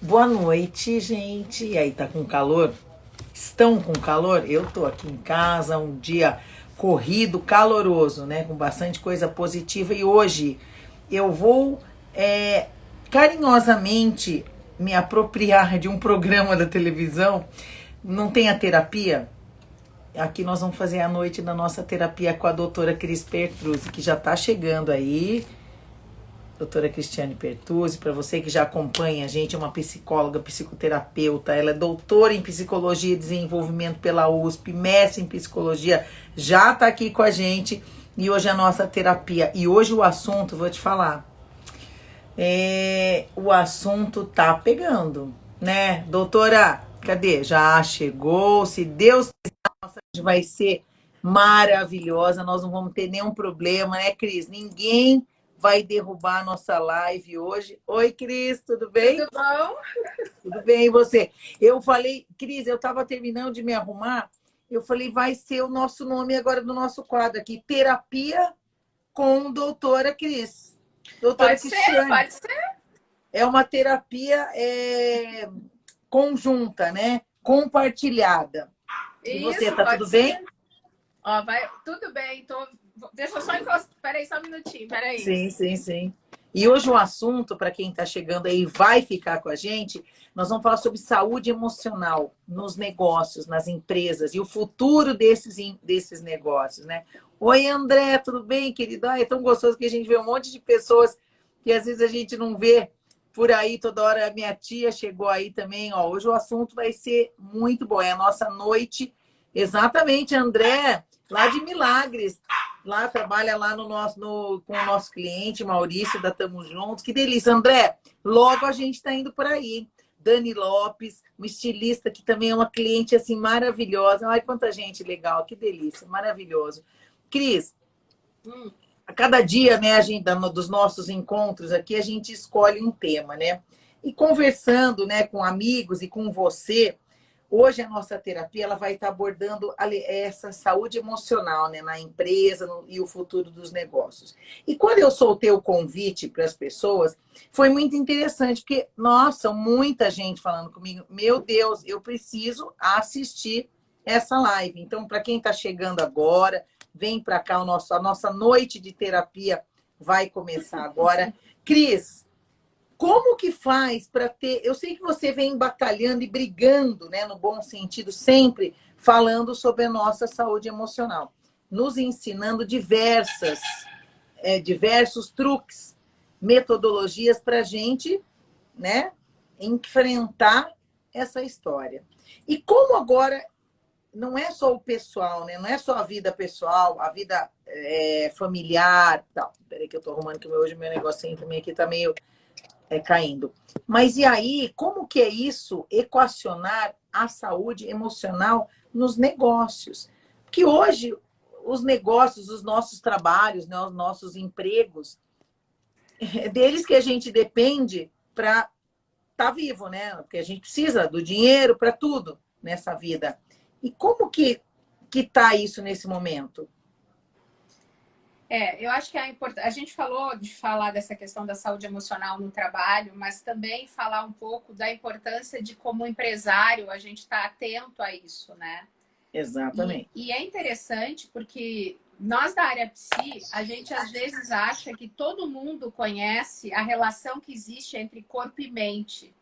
Boa noite, gente. E aí, tá com calor? Estão com calor? Eu tô aqui em casa, um dia corrido, caloroso, né? Com bastante coisa positiva. E hoje eu vou carinhosamente me apropriar de um programa da televisão. Não tem a terapia? Aqui nós vamos fazer a noite da nossa terapia com a doutora Cris Pertruzzi, que já tá chegando aí. Doutora Cristiane Pertuzzi, para você que já acompanha a gente, é uma psicóloga, psicoterapeuta, ela é doutora em psicologia e desenvolvimento pela USP, mestre em psicologia, já está aqui com a gente e hoje é a nossa terapia. E hoje o assunto, vou te falar, o assunto tá pegando, né? Doutora, cadê? Já chegou, se Deus quiser, nossa vai ser maravilhosa, nós não vamos ter nenhum problema, né, Cris? Ninguém vai derrubar a nossa live hoje. Oi, Cris, tudo bem? Tudo bom? Tudo bem, e você? Eu falei, Cris, eu estava terminando de me arrumar, eu falei, vai ser o nosso nome agora do nosso quadro aqui, Terapia com Doutora Cris. Doutora Pode ser, Cristiane. pode ser. É uma terapia conjunta, né? Compartilhada. E você, Isso, tá tudo pode bem? ser. Ó, vai, tudo bem. Deixa eu só encostar. Peraí, só um minutinho, peraí. Sim, sim, sim. E hoje o assunto, para quem está chegando aí e vai ficar com a gente, nós vamos falar sobre saúde emocional nos negócios, nas empresas e o futuro desses negócios, né? Oi, André, tudo bem, querido? Ai, é tão gostoso que a gente vê um monte de pessoas que às vezes a gente não vê por aí toda hora. A minha tia chegou aí também, ó. Hoje o assunto vai ser muito bom, é a nossa noite. Exatamente, André, lá de Milagres. Lá trabalha lá com o nosso cliente, Maurício, da Tamo Juntos. Que delícia, André. Logo a gente está indo por aí, hein? Dani Lopes, uma estilista que também é uma cliente assim maravilhosa. Ai, quanta gente legal, que delícia, maravilhoso. Cris, Hum, a cada dia, né, a gente, dos nossos encontros aqui, a gente escolhe um tema, né? E conversando, né, com amigos e com você, hoje a nossa terapia ela vai estar abordando essa saúde emocional, né, na empresa e o futuro dos negócios. E quando eu soltei o convite para as pessoas, foi muito interessante, porque, nossa, muita gente falando comigo, meu Deus, eu preciso assistir essa live. Então, para quem está chegando agora, vem para cá, a nossa noite de terapia vai começar agora. Cris, como que faz para ter... Eu sei que você vem batalhando e brigando, né, no bom sentido, sempre falando sobre a nossa saúde emocional, nos ensinando diversos truques, metodologias para a gente, né, enfrentar essa história. E como agora não é só o pessoal, né? Não é só a vida pessoal, a vida familiar, tal. Peraí que eu tô arrumando que hoje meu negocinho também aqui tá meio caindo. Mas e aí, como que é isso equacionar a saúde emocional nos negócios? Que hoje os negócios, os nossos trabalhos, né, os nossos empregos, é deles que a gente depende para estar vivo, né? Porque a gente precisa do dinheiro para tudo nessa vida. E como que tá isso nesse momento? eu acho que a gente falou de falar dessa questão da saúde emocional no trabalho, mas também falar um pouco da importância de como empresário a gente está atento a isso, né? Exatamente. E é interessante porque nós da área psi, a gente às vezes acha que todo mundo conhece a relação que existe entre corpo e mente.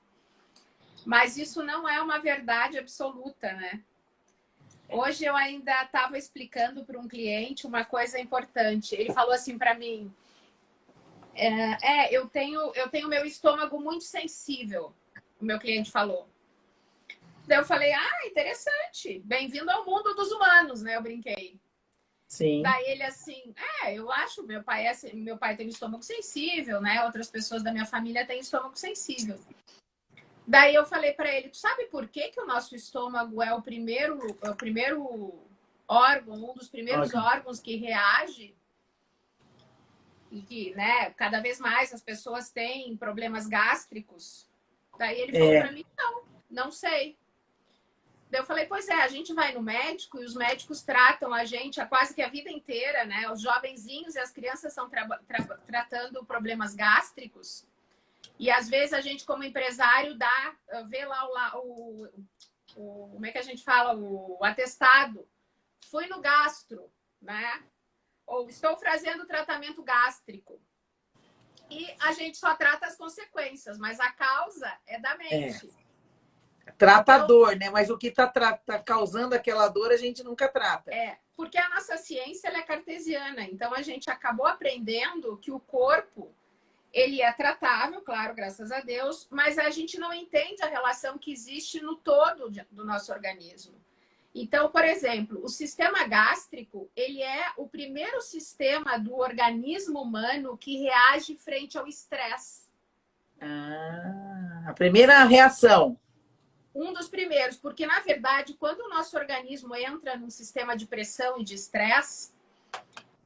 Mas isso não é uma verdade absoluta, né? Hoje eu ainda estava explicando para um cliente uma coisa importante. Ele falou assim para mim: eu tenho meu estômago muito sensível. O meu cliente falou. Daí eu falei: ah, interessante. Bem-vindo ao mundo dos humanos, né? Eu brinquei. Sim. Daí ele assim: eu acho, meu pai tem estômago sensível, né? Outras pessoas da minha família têm estômago sensível. Daí eu falei para ele: tu sabe por que que o nosso estômago é o primeiro órgão, um dos primeiros Olha. órgãos que reage e que, né, cada vez mais as pessoas têm problemas gástricos? Daí ele falou para É, mim: não, não sei. Daí eu falei: pois é, a gente vai no médico e os médicos tratam a gente quase que a vida inteira, né? Os jovenzinhos e as crianças estão tratando problemas gástricos. E às vezes a gente, como empresário, vê lá como é que a gente fala? O atestado. Fui no gastro, né? Ou estou fazendo tratamento gástrico. E a gente só trata as consequências, mas a causa é da mente. Trata a dor, né? Mas o que tá causando aquela dor, a gente nunca trata. Porque a nossa ciência ela é cartesiana. Então, a gente acabou aprendendo que o corpo, ele é tratável, claro, graças a Deus, mas a gente não entende a relação que existe no todo do nosso organismo. Então, por exemplo, o sistema gástrico, ele é o primeiro sistema do organismo humano que reage frente ao estresse. A primeira reação. Um dos primeiros, porque, na verdade, quando o nosso organismo entra num sistema de pressão e de estresse,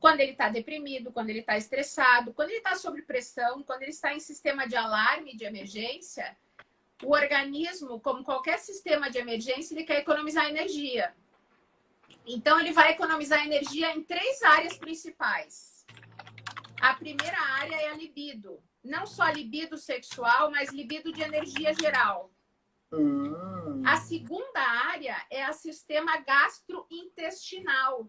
quando ele está deprimido, quando ele está estressado, quando ele está sob pressão, quando ele está em sistema de alarme, de emergência, o organismo, como qualquer sistema de emergência, ele quer economizar energia. Então, ele vai economizar energia em 3 áreas principais. A primeira área é a libido. Não só libido sexual, mas libido de energia geral. A segunda área é o sistema gastrointestinal.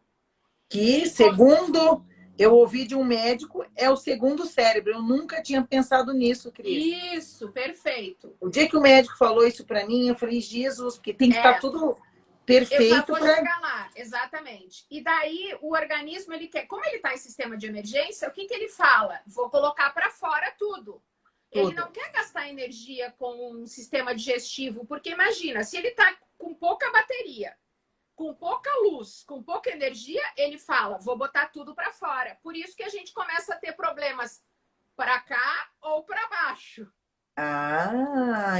Que, segundo eu ouvi de um médico, é o segundo cérebro. Eu nunca tinha pensado nisso, Cris. Isso, perfeito. O dia que o médico falou isso para mim, eu falei, Jesus, porque tem que estar tudo perfeito. Eu já vou chegar lá, exatamente. E daí o organismo, ele quer, como ele está em sistema de emergência, o que ele fala? Vou colocar para fora tudo. Ele não quer gastar energia com um sistema digestivo, porque imagina, se ele está com pouca bateria, com pouca luz, com pouca energia, ele fala, vou botar tudo para fora. Por isso que a gente começa a ter problemas para cá ou para baixo.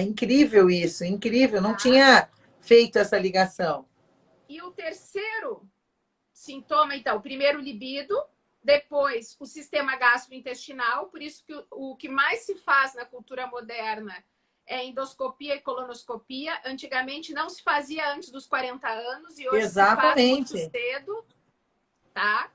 Incrível isso, incrível. Não tinha feito essa ligação. E o terceiro sintoma, então, primeiro libido, depois o sistema gastrointestinal, por isso que o que mais se faz na cultura moderna é endoscopia e colonoscopia. Antigamente não se fazia antes dos 40 anos e hoje se faz muito cedo, tá?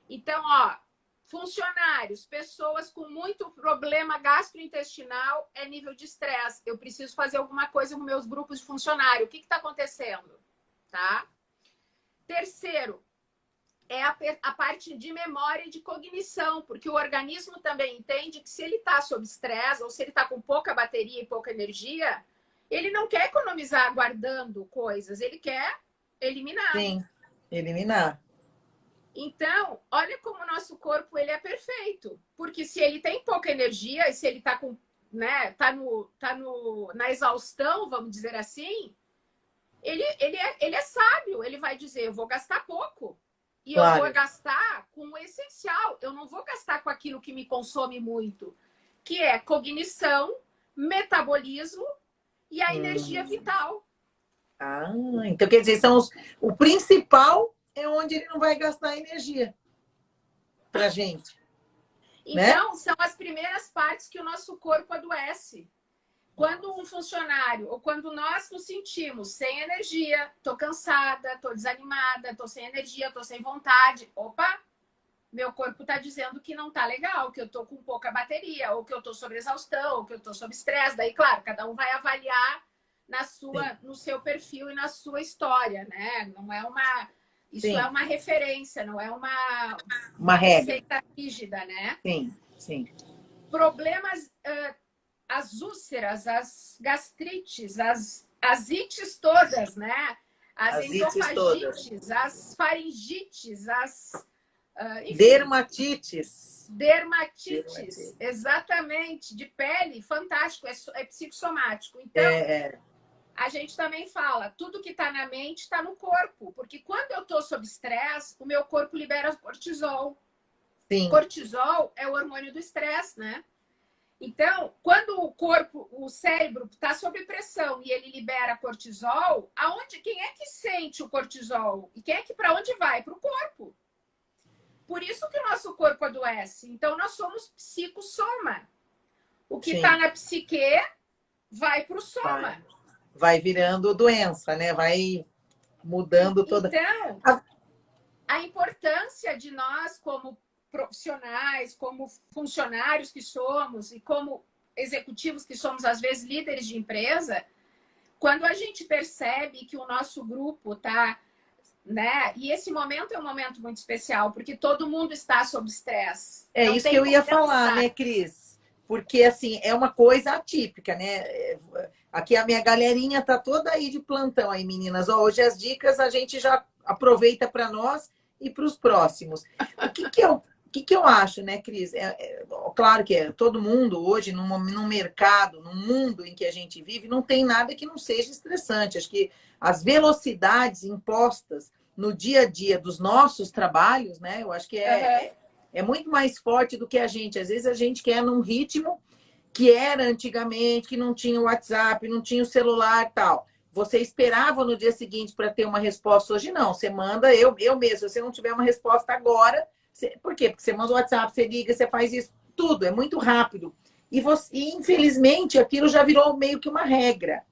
Então, ó, funcionários, pessoas com muito problema gastrointestinal é nível de estresse. Eu preciso fazer alguma coisa com meus grupos de funcionário. O que está acontecendo? Tá? Terceiro, é a parte de memória e de cognição, porque o organismo também entende que se ele está sob estresse ou se ele está com pouca bateria e pouca energia, ele não quer economizar guardando coisas, ele quer eliminar. Sim, eliminar. Então, olha como o nosso corpo ele é perfeito, porque se ele tem pouca energia e se ele está com, né, na exaustão, vamos dizer assim, ele é sábio, ele vai dizer, eu vou gastar pouco. E eu vou gastar com o essencial. Eu não vou gastar com aquilo que me consome muito, que é cognição, metabolismo e a energia vital. Então quer dizer, o principal é onde ele não vai gastar energia pra gente. Então, né? São as primeiras partes que o nosso corpo adoece. Quando um funcionário, ou quando nós nos sentimos sem energia, tô cansada, tô desanimada, tô sem energia, tô sem vontade, opa, meu corpo tá dizendo que não tá legal, que eu tô com pouca bateria, ou que eu tô sob exaustão, ou que eu tô sob estresse. Daí, claro, cada um vai avaliar no seu perfil e na sua história, né? Não é isso é uma referência, não é uma receita rígida, né? Sim. Problemas... as úlceras, as gastrites, as ites todas, né? As endofagites, as faringites, enfim, dermatites, exatamente, de pele, fantástico, é psicossomático. Então, a gente também fala, tudo que está na mente está no corpo, porque quando eu estou sob estresse, o meu corpo libera cortisol. Sim. Cortisol é o hormônio do estresse, né? Então, quando o cérebro está sob pressão e ele libera cortisol, quem é que sente o cortisol? E para onde vai? Para o corpo. Por isso que o nosso corpo adoece. Então, nós somos psicossoma. O que está na psique vai para o soma. Vai virando doença, né? Vai mudando toda... Então, a importância de nós como profissionais, como funcionários que somos e como executivos que somos, às vezes, líderes de empresa, quando a gente percebe que o nosso grupo está, né? E esse momento é um momento muito especial, porque todo mundo está sob estresse. É Não isso que tem eu ia como não falar, estar. né, Cris? Porque, assim, é uma coisa atípica, né? Aqui a minha galerinha tá toda aí de plantão aí, meninas. Ó, hoje as dicas a gente já aproveita para nós e para os próximos. O que que eu acho, né, Cris? Claro que todo mundo hoje, num mercado, num mundo em que a gente vive, não tem nada que não seja estressante. Acho que as velocidades impostas no dia a dia dos nossos trabalhos, né? Eu acho que Uhum. é muito mais forte do que a gente. Às vezes a gente quer num ritmo que era antigamente, que não tinha o WhatsApp, não tinha o celular e tal. Você esperava no dia seguinte para ter uma resposta. Hoje não. Você manda, eu mesmo, se você não tiver uma resposta agora, por quê? Porque você manda o WhatsApp, você liga, você faz isso, tudo, é muito rápido. E infelizmente, aquilo já virou meio que uma regra,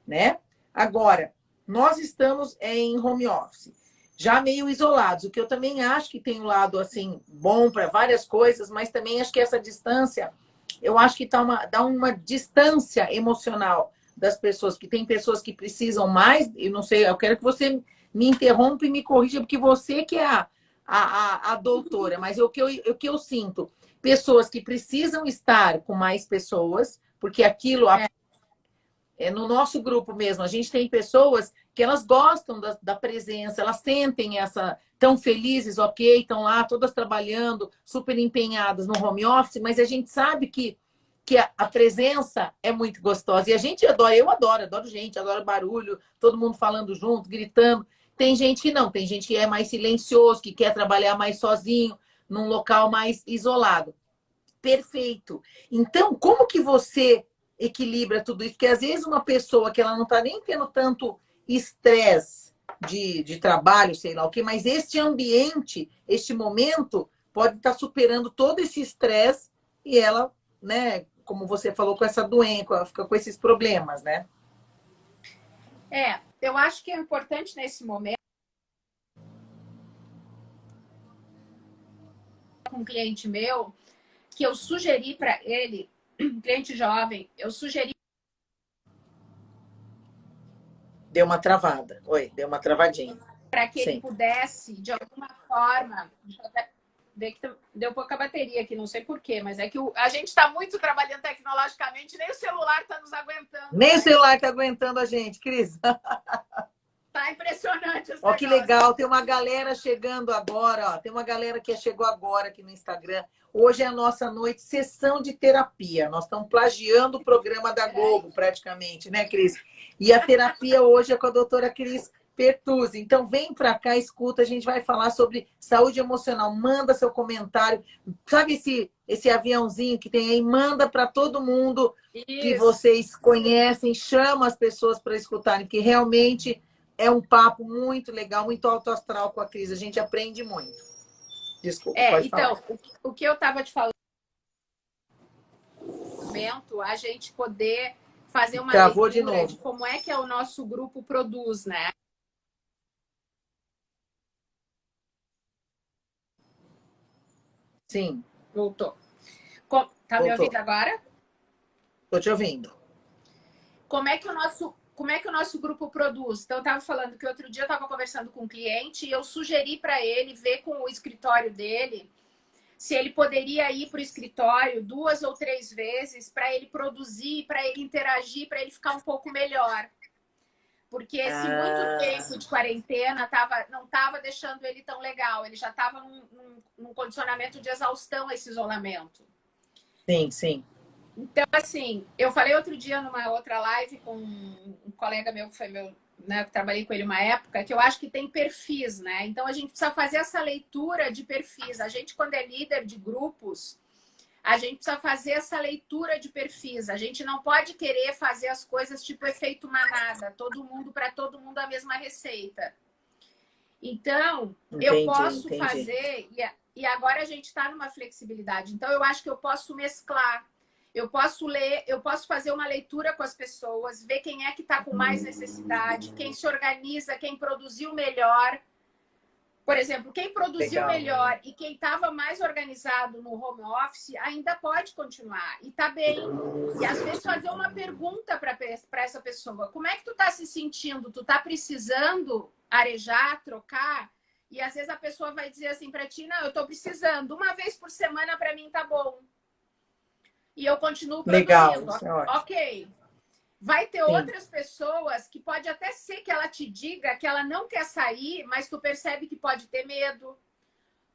né? Agora, nós estamos em home office, já meio isolados, o que eu também acho que tem um lado assim bom para várias coisas, mas também acho que essa distância, eu acho que dá uma distância emocional das pessoas, que tem pessoas que precisam mais, eu não sei, eu quero que você me interrompa e me corrija, porque você que é a doutora, mas o que eu sinto, pessoas que precisam estar com mais pessoas, porque aquilo no nosso grupo mesmo, a gente tem pessoas que elas gostam da presença, elas sentem essa tão felizes, ok, estão lá todas trabalhando, super empenhadas no home office, mas a gente sabe que a presença é muito gostosa. E a gente adora, eu adoro gente, adoro barulho, todo mundo falando junto, gritando. Tem gente que não, tem gente que é mais silencioso, que quer trabalhar mais sozinho, num local mais isolado. Perfeito. Então, como que você equilibra tudo isso? Porque às vezes uma pessoa que ela não está nem tendo tanto estresse de trabalho, sei lá o quê, mas este ambiente, este momento, pode estar superando todo esse estresse e ela, né, como você falou, com essa doença, ela fica com esses problemas, né? Eu acho que é importante nesse momento, com um cliente meu, que eu sugeri para ele, um cliente jovem, eu sugeri Deu uma travada. Oi, deu uma travadinha. para que ele Sim. pudesse, de alguma forma, deixa eu até ver que deu pouca bateria aqui, não sei porquê, mas é que a gente está muito trabalhando tecnologicamente, nem o celular está nos aguentando Nem o mais. celular está aguentando a gente, Cris. Tá impressionante esse Ó, que negócio. legal, tem uma galera chegando agora, ó. Tem uma galera que chegou agora aqui no Instagram. Hoje é a nossa noite sessão de terapia. Nós estamos plagiando o programa da Globo, praticamente, né, Cris? E a terapia hoje é com a doutora Cris Pertuzzi. Então, vem para cá, escuta, a gente vai falar sobre saúde emocional. Manda seu comentário. Sabe esse aviãozinho que tem aí? Manda para todo mundo que Isso. vocês conhecem, chama as pessoas para escutarem, que realmente é um papo muito legal, muito alto astral com a Cris. A gente aprende muito. Desculpa, pode falar. Então, o que eu estava te falando, a gente poder fazer uma Travou de leitura de novo. como é que é o nosso grupo produz, né? Sim, Voltou. Tá me ouvindo voltou. agora? Estou te ouvindo. Como é que o nosso grupo produz? Então, eu estava falando que outro dia eu estava conversando com um cliente e eu sugeri para ele ver com o escritório dele se ele poderia ir para o escritório 2 ou 3 vezes para ele produzir, para ele interagir, para ele ficar um pouco melhor. Porque esse muito tempo de quarentena não estava deixando ele tão legal. Ele já estava num condicionamento de exaustão esse isolamento. Sim, sim. Então, assim, eu falei outro dia numa outra live com um colega meu que foi meu, né, que trabalhei com ele uma época, que eu acho que tem perfis, né? Então a gente precisa fazer essa leitura de perfis. A gente, quando é líder de grupos, a gente precisa fazer essa leitura de perfis. A gente não pode querer fazer as coisas tipo efeito manada, todo mundo para todo mundo a mesma receita. Então, eu Entendi, posso entendi. fazer, e agora a gente está numa flexibilidade. Então, eu acho que eu posso mesclar. Eu posso ler, eu posso fazer uma leitura com as pessoas, ver quem é que está com mais necessidade, quem se organiza, quem produziu melhor, Por exemplo, quem produziu Legal. melhor e quem estava mais organizado no home office ainda pode continuar e tá bem. E às vezes fazer uma pergunta para essa pessoa: como é que tu tá se sentindo? Tu tá precisando arejar, trocar? E às vezes a pessoa vai dizer assim para ti: não, eu tô precisando, uma vez por semana para mim tá bom. E eu continuo Legal, produzindo. isso é ótimo. Ok. Vai ter Sim. outras pessoas que pode até ser que ela te diga que ela não quer sair, mas tu percebe que pode ter medo,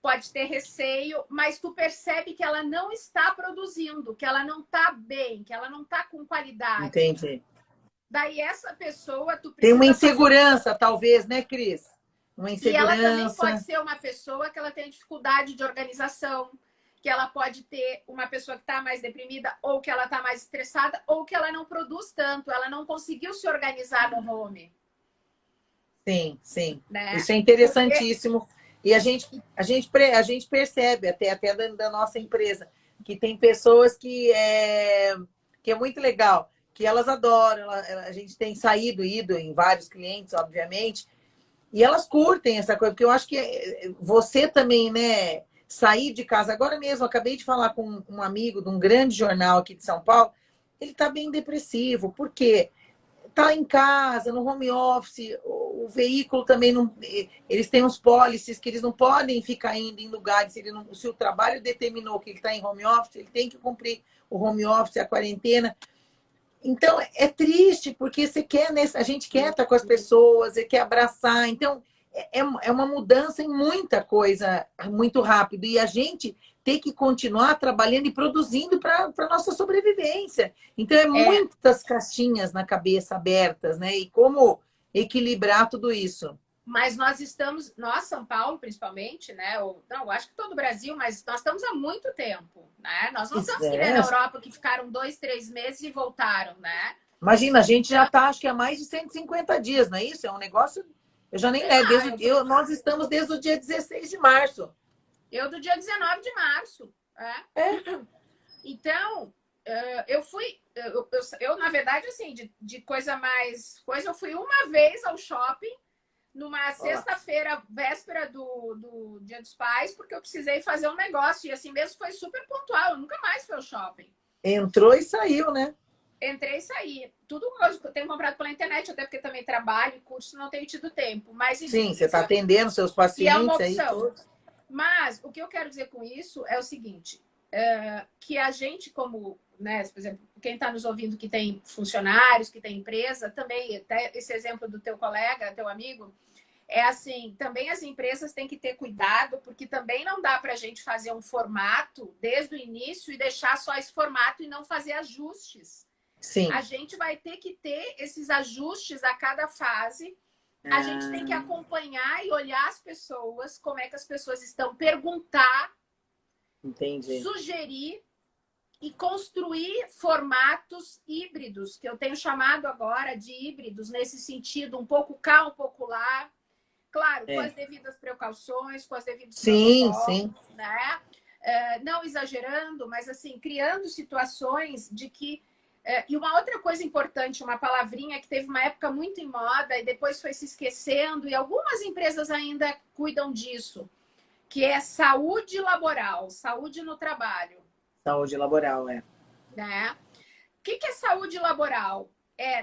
pode ter receio, mas tu percebe que ela não está produzindo, que ela não está bem, que ela não está com qualidade. Entendi. Daí essa pessoa, tu Tem uma precisa insegurança, talvez, né, Cris? Uma E ela também pode insegurança. ser uma pessoa que ela tem dificuldade de organização, que ela pode ter uma pessoa que está mais deprimida, ou que ela está mais estressada, ou que ela não produz tanto, ela não conseguiu se organizar no home. Sim, sim. Né? Isso é interessantíssimo. E a gente percebe, até da nossa empresa, que tem pessoas que é muito legal, que elas adoram. A gente tem ido em vários clientes, obviamente, e elas curtem essa coisa, porque eu acho que você também, né, sair de casa. Agora mesmo, eu acabei de falar com um amigo de um grande jornal aqui de São Paulo, ele está bem depressivo. Por quê? Tá em casa, no home office, o veículo também não. Eles têm uns policies que eles não podem ficar indo em lugares. Se o trabalho determinou que ele está em home office, ele tem que cumprir o home office, a quarentena. Então, é triste, porque você quer, né? A gente quer estar com as pessoas, você quer abraçar. Então, é uma mudança em muita coisa muito rápido. E a gente tem que continuar trabalhando e produzindo para a nossa sobrevivência. Então, muitas caixinhas na cabeça abertas, né? E como equilibrar tudo isso. Mas nós, São Paulo, principalmente, né? Não, acho que todo o Brasil, mas nós estamos há muito tempo, né? Nós não estamos que nem na Europa, que ficaram 2, 3 meses e voltaram, né? Imagina, a gente já está, acho que há mais de 150 dias, não é isso? É um negócio. Eu já nem lembro. Nós estamos desde o dia 16 de março. Eu do dia 19 de março. Então, eu, na verdade, assim, de coisa mais. Eu fui uma vez ao shopping, numa sexta-feira, véspera do Dia dos Pais, porque eu precisei fazer um negócio. E assim mesmo foi super pontual. Eu nunca mais fui ao shopping. Entrou e saiu, né? Entrei e saí. Tudo eu tenho comprado pela internet, até porque também trabalho, curso, não tenho tido tempo. Mas, enfim, sim, você está atendendo seus pacientes. E é uma opção. Aí, todos. Mas o que eu quero dizer com isso é o seguinte, que a gente como, né, por exemplo, quem está nos ouvindo que tem funcionários, que tem empresa, também, até esse exemplo do teu colega, teu amigo, é assim, também as empresas têm que ter cuidado, porque também não dá para a gente fazer um formato desde o início e deixar só esse formato e não fazer ajustes. Sim. A gente vai ter que ter esses ajustes a cada fase. A gente tem que acompanhar e olhar as pessoas, como é que as pessoas estão, perguntar, entendi, sugerir e construir formatos híbridos, que eu tenho chamado agora de híbridos, nesse sentido, um pouco cá, um pouco lá. Claro, com as devidas precauções, com as devidas protocolos, né? Não exagerando, mas assim, criando situações de que... E uma outra coisa importante, uma palavrinha que teve uma época muito em moda e depois foi se esquecendo, e algumas empresas ainda cuidam disso, que é saúde laboral, saúde no trabalho. Saúde laboral, né? O que é saúde laboral?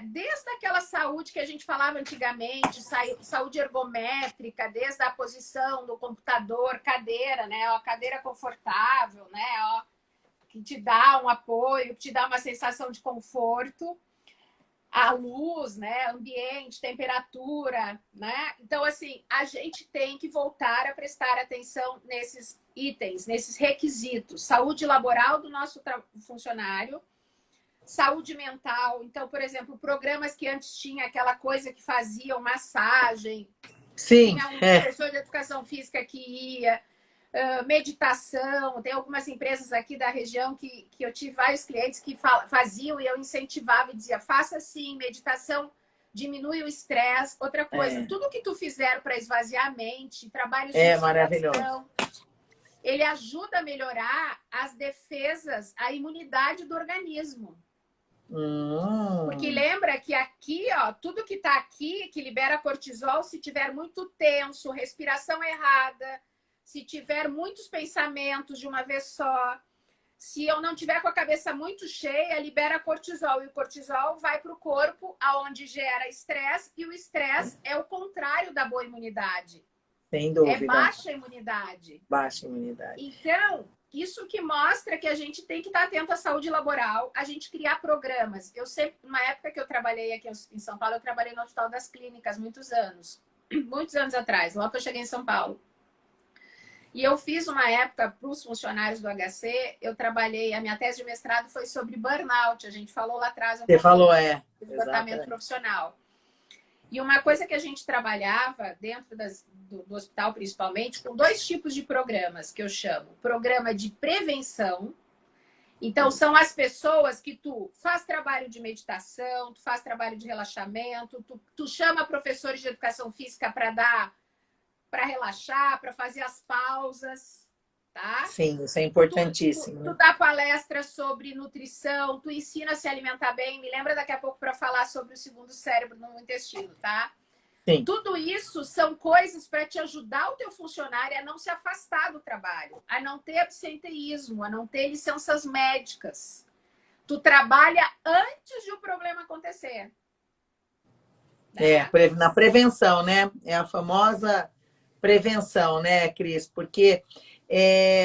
Desde aquela saúde que a gente falava antigamente, saúde ergométrica, desde a posição do computador, cadeira, né? A cadeira confortável, né? Que te dá um apoio, que te dá uma sensação de conforto, a luz, né? Ambiente, temperatura, né? Então, assim, a gente tem que voltar a prestar atenção nesses itens, nesses requisitos. Saúde laboral do nosso funcionário, saúde mental. Então, por exemplo, programas que antes tinha aquela coisa que faziam massagem. Sim. Tinha um professor de educação física que ia, meditação. Tem algumas empresas aqui da região que eu tive vários clientes que faziam e eu incentivava e dizia, faça assim, meditação diminui o estresse. Outra coisa, tudo que tu fizer para esvaziar a mente, trabalhos de maravilhoso. Ele ajuda a melhorar as defesas, a imunidade do organismo. Porque lembra que aqui, ó, tudo que tá aqui, que libera cortisol, se tiver muito tenso, respiração errada, se tiver muitos pensamentos de uma vez só, se eu não tiver com a cabeça muito cheia, libera cortisol. E o cortisol vai para o corpo, aonde gera estresse, e o estresse é o contrário da boa imunidade. Sem dúvida. É baixa imunidade. Baixa imunidade. Então, isso que mostra que a gente tem que estar atento à saúde laboral, a gente criar programas. Eu sempre, numa época que eu trabalhei aqui em São Paulo, eu trabalhei no Hospital das Clínicas muitos anos atrás, logo que eu cheguei em São Paulo. E eu fiz uma época para os funcionários do HC, eu trabalhei, a minha tese de mestrado foi sobre burnout, a gente falou lá atrás. Você falou, comportamento profissional. E uma coisa que a gente trabalhava dentro do hospital, principalmente, com 2 tipos de programas que eu chamo. Programa de prevenção. Então, são as pessoas que tu faz trabalho de meditação, tu faz trabalho de relaxamento, tu chama professores de educação física para relaxar, para fazer as pausas, tá? Sim, isso é importantíssimo. Tu dá palestra sobre nutrição, tu ensina a se alimentar bem. Me lembra daqui a pouco para falar sobre o segundo cérebro no intestino, tá? Sim. Tudo isso são coisas para te ajudar o teu funcionário a não se afastar do trabalho, a não ter absenteísmo, a não ter licenças médicas. Tu trabalha antes de o problema acontecer. Né? Na prevenção, né? É a famosa prevenção, né, Cris? Porque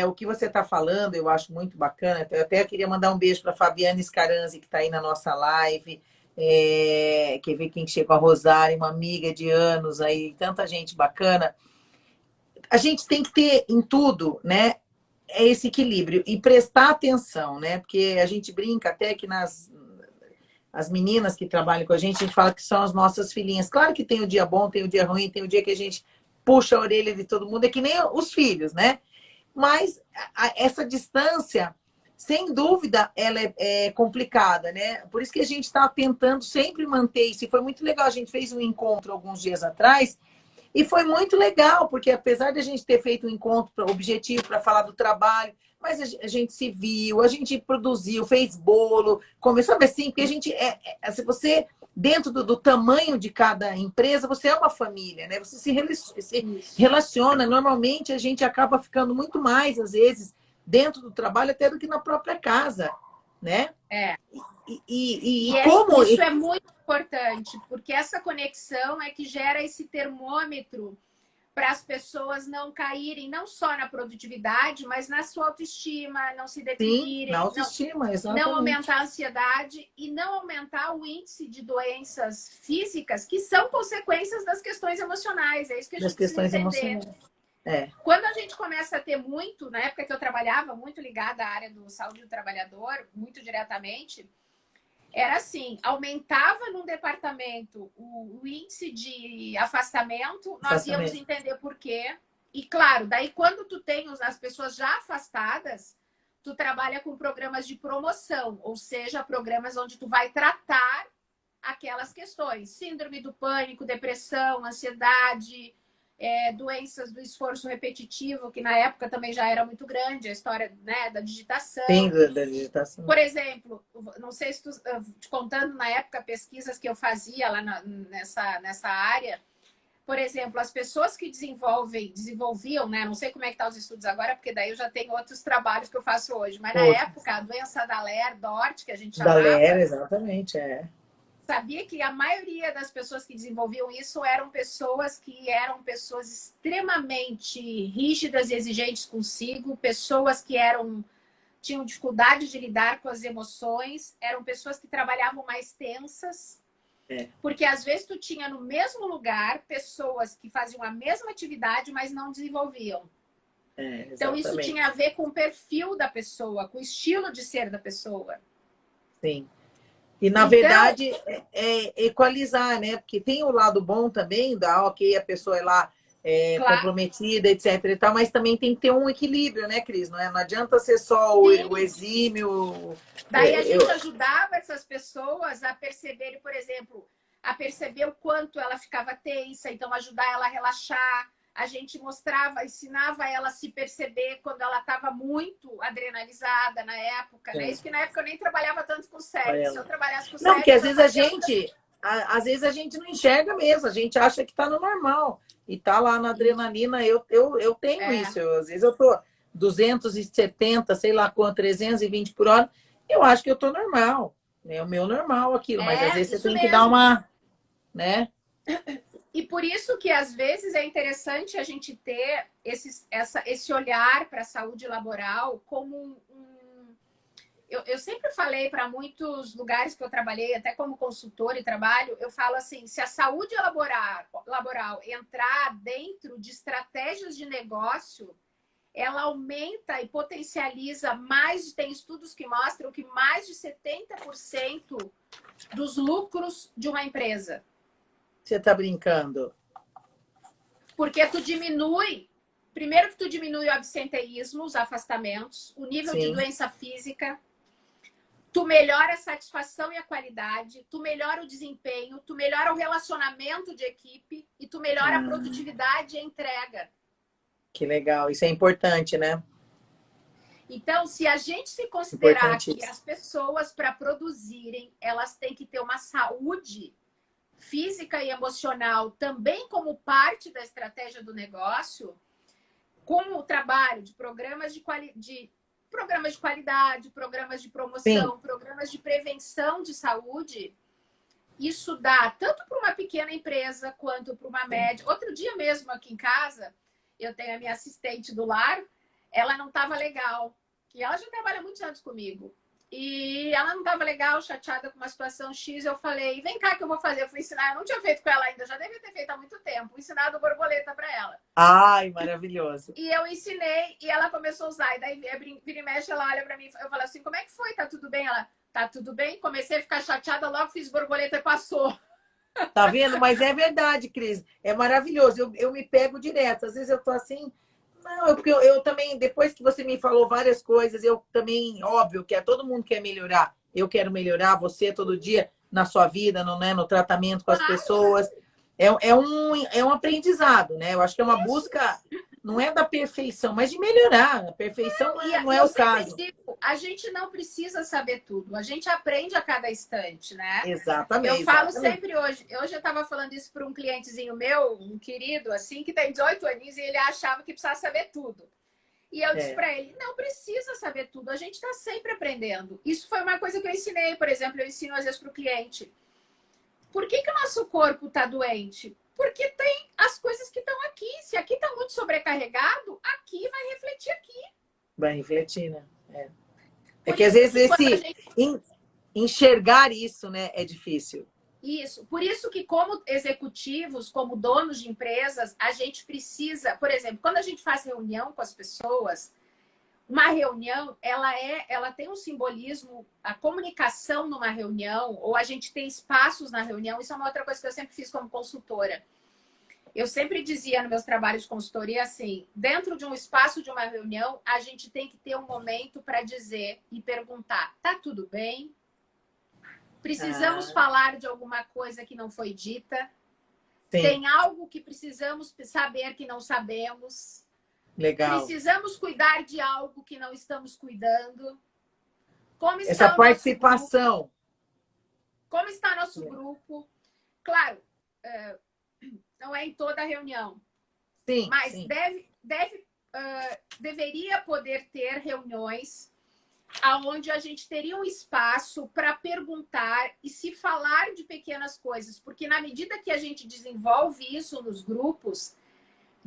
o que você está falando, eu acho muito bacana. Eu até queria mandar um beijo para a Fabiana Scaranzi, que está aí na nossa live. Quer ver quem chegou? A Rosário, uma amiga de anos aí, tanta gente bacana. A gente tem que ter em tudo, né? Esse equilíbrio e prestar atenção, né? Porque a gente brinca até que as meninas que trabalham com a gente fala que são as nossas filhinhas. Claro que tem o dia bom, tem o dia ruim, tem o dia que a gente puxa a orelha de todo mundo, é que nem os filhos, né? Mas essa distância, sem dúvida, ela é complicada, né? Por isso que a gente está tentando sempre manter isso. E foi muito legal, a gente fez um encontro alguns dias atrás, e foi muito legal, porque apesar de a gente ter feito um encontro objetivo para falar do trabalho, mas a gente se viu, a gente produziu, fez bolo, começou assim, porque a gente se você dentro do tamanho de cada empresa, você é uma família, né? Você se relaciona. Normalmente a gente acaba ficando muito mais, às vezes, dentro do trabalho até do que na própria casa, né? Como isso é muito importante, porque essa conexão é que gera esse termômetro para as pessoas não caírem não só na produtividade, mas na sua autoestima, não se deprimirem, na autoestima, exatamente. Não aumentar a ansiedade e não aumentar o índice de doenças físicas que são consequências das questões emocionais. É isso que a gente precisa entender. Quando a gente começa a ter muito, na época que eu trabalhava, muito ligada à área do saúde do trabalhador, muito diretamente, era assim, aumentava num departamento o índice de afastamento, nós íamos entender por quê. E claro, daí quando tu tem as pessoas já afastadas, tu trabalha com programas de promoção, ou seja, programas onde tu vai tratar aquelas questões. Síndrome do pânico, depressão, ansiedade, doenças do esforço repetitivo, que na época também já era muito grande, a história, né, da digitação. Sim, da digitação. Por exemplo, não sei se te contando na época pesquisas que eu fazia lá nessa área, por exemplo, as pessoas que desenvolviam, né, não sei como é que tá os estudos agora, porque daí eu já tenho outros trabalhos que eu faço hoje, mas na época, a doença da Dort, que a gente chamava... Da exatamente, Sabia que a maioria das pessoas que desenvolviam isso eram pessoas extremamente rígidas e exigentes consigo, pessoas que tinham dificuldade de lidar com as emoções, eram pessoas que trabalhavam mais tensas, porque às vezes tu tinha no mesmo lugar pessoas que faziam a mesma atividade, mas não desenvolviam. Então isso tinha a ver com o perfil da pessoa, com o estilo de ser da pessoa. Sim. E, na verdade, equalizar, né? Porque tem o lado bom também, a pessoa é lá comprometida, etc. e tal, mas também tem que ter um equilíbrio, né, Cris? Não adianta ser só o exímio. Daí a gente ajudava essas pessoas a perceberem, por exemplo, a perceber o quanto ela ficava tensa, então ajudar ela a relaxar, a gente mostrava, ensinava ela a se perceber quando ela estava muito adrenalizada na época, né? Isso que na época eu nem trabalhava tanto com sério. Se eu trabalhasse com Não, sério, porque às eu vezes fazia... às vezes a gente não enxerga mesmo, a gente acha que está no normal e tá lá na adrenalina. Eu tenho isso, às vezes eu tô 270, sei lá quanto, 320 por hora, eu acho que eu tô normal, é o meu normal aquilo, mas às vezes você isso tem que dar mesmo. uma, né? E por isso que às vezes é interessante a gente ter esse olhar para a saúde laboral como eu sempre falei para muitos lugares que eu trabalhei, até como consultor e trabalho, eu falo assim, se a saúde laboral entrar dentro de estratégias de negócio, ela aumenta e potencializa tem estudos que mostram que mais de 70% dos lucros de uma empresa. Você tá brincando. Porque tu diminui, primeiro que tu diminui o absenteísmo, os afastamentos, o nível de doença física, tu melhora a satisfação e a qualidade, tu melhora o desempenho, tu melhora o relacionamento de equipe e tu melhora a produtividade e a entrega. Que legal, isso é importante, né? Então, se a gente se considerar que Importantíssimo. as pessoas, para produzirem, elas têm que ter uma saúde física e emocional também como parte da estratégia do negócio, com o trabalho de programas de qualidade, programas de promoção, Sim. programas de prevenção de saúde, isso dá tanto para uma pequena empresa quanto para uma média. Outro dia mesmo aqui em casa, eu tenho a minha assistente do lar, ela não estava legal. E ela já trabalha muitos anos comigo. E ela não estava legal, chateada com uma situação X. Eu falei, vem cá que eu vou fazer. Eu fui ensinar, eu não tinha feito com ela ainda, já devia ter feito há muito tempo, ensinado borboleta para ela. Ai, maravilhoso. E eu ensinei e ela começou a usar. E daí, vira e mexe, ela olha para mim. Eu falo assim, como é que foi? Tá tudo bem? Ela, tá tudo bem? Comecei a ficar chateada, logo fiz borboleta e passou. Tá vendo? Mas é verdade, Cris. É maravilhoso. Eu me pego direto. Às vezes eu tô assim. Não, porque eu também, depois que você me falou várias coisas, eu também, óbvio, que todo mundo quer melhorar. Eu quero melhorar você todo dia na sua vida, no, né, no tratamento com as Claro. pessoas. É um aprendizado, né? Eu acho que é uma busca, não é da perfeição, mas de melhorar. A perfeição não E é eu o sempre caso. digo, a gente não precisa saber tudo. A gente aprende a cada instante, né? Eu Exatamente, falo exatamente. sempre hoje. Hoje eu estava falando isso para um clientezinho meu, um querido, assim, que tem 18 aninhos e ele achava que precisava saber tudo. E eu disse É. para ele, não precisa saber tudo, a gente está sempre aprendendo. Isso foi uma coisa que eu ensinei, por exemplo, eu ensino às vezes para o cliente. Por que o nosso corpo está doente? Porque tem as coisas que estão aqui. Se aqui está muito sobrecarregado, aqui vai refletir aqui. Vai refletir, né? É Por que às isso vezes que quando a esse gente... enxergar isso, né, é difícil. Isso. Por isso que, como executivos, como donos de empresas, a gente precisa, por exemplo, quando a gente faz reunião com as pessoas, uma reunião, ela tem um simbolismo, a comunicação numa reunião, ou a gente tem espaços na reunião, isso é uma outra coisa que eu sempre fiz como consultora. Eu sempre dizia nos meus trabalhos de consultoria assim, dentro de um espaço de uma reunião, a gente tem que ter um momento para dizer e perguntar, tá tudo bem? Precisamos falar de alguma coisa que não foi dita? Sim. Tem algo que precisamos saber que não sabemos? Legal. Precisamos cuidar de algo que não estamos cuidando? Como está Essa o nosso grupo? participação. Como está nosso grupo? Claro, não é em toda a reunião, Sim, mas sim. deveria poder ter reuniões aonde a gente teria um espaço para perguntar e se falar de pequenas coisas, porque na medida que a gente desenvolve isso nos grupos,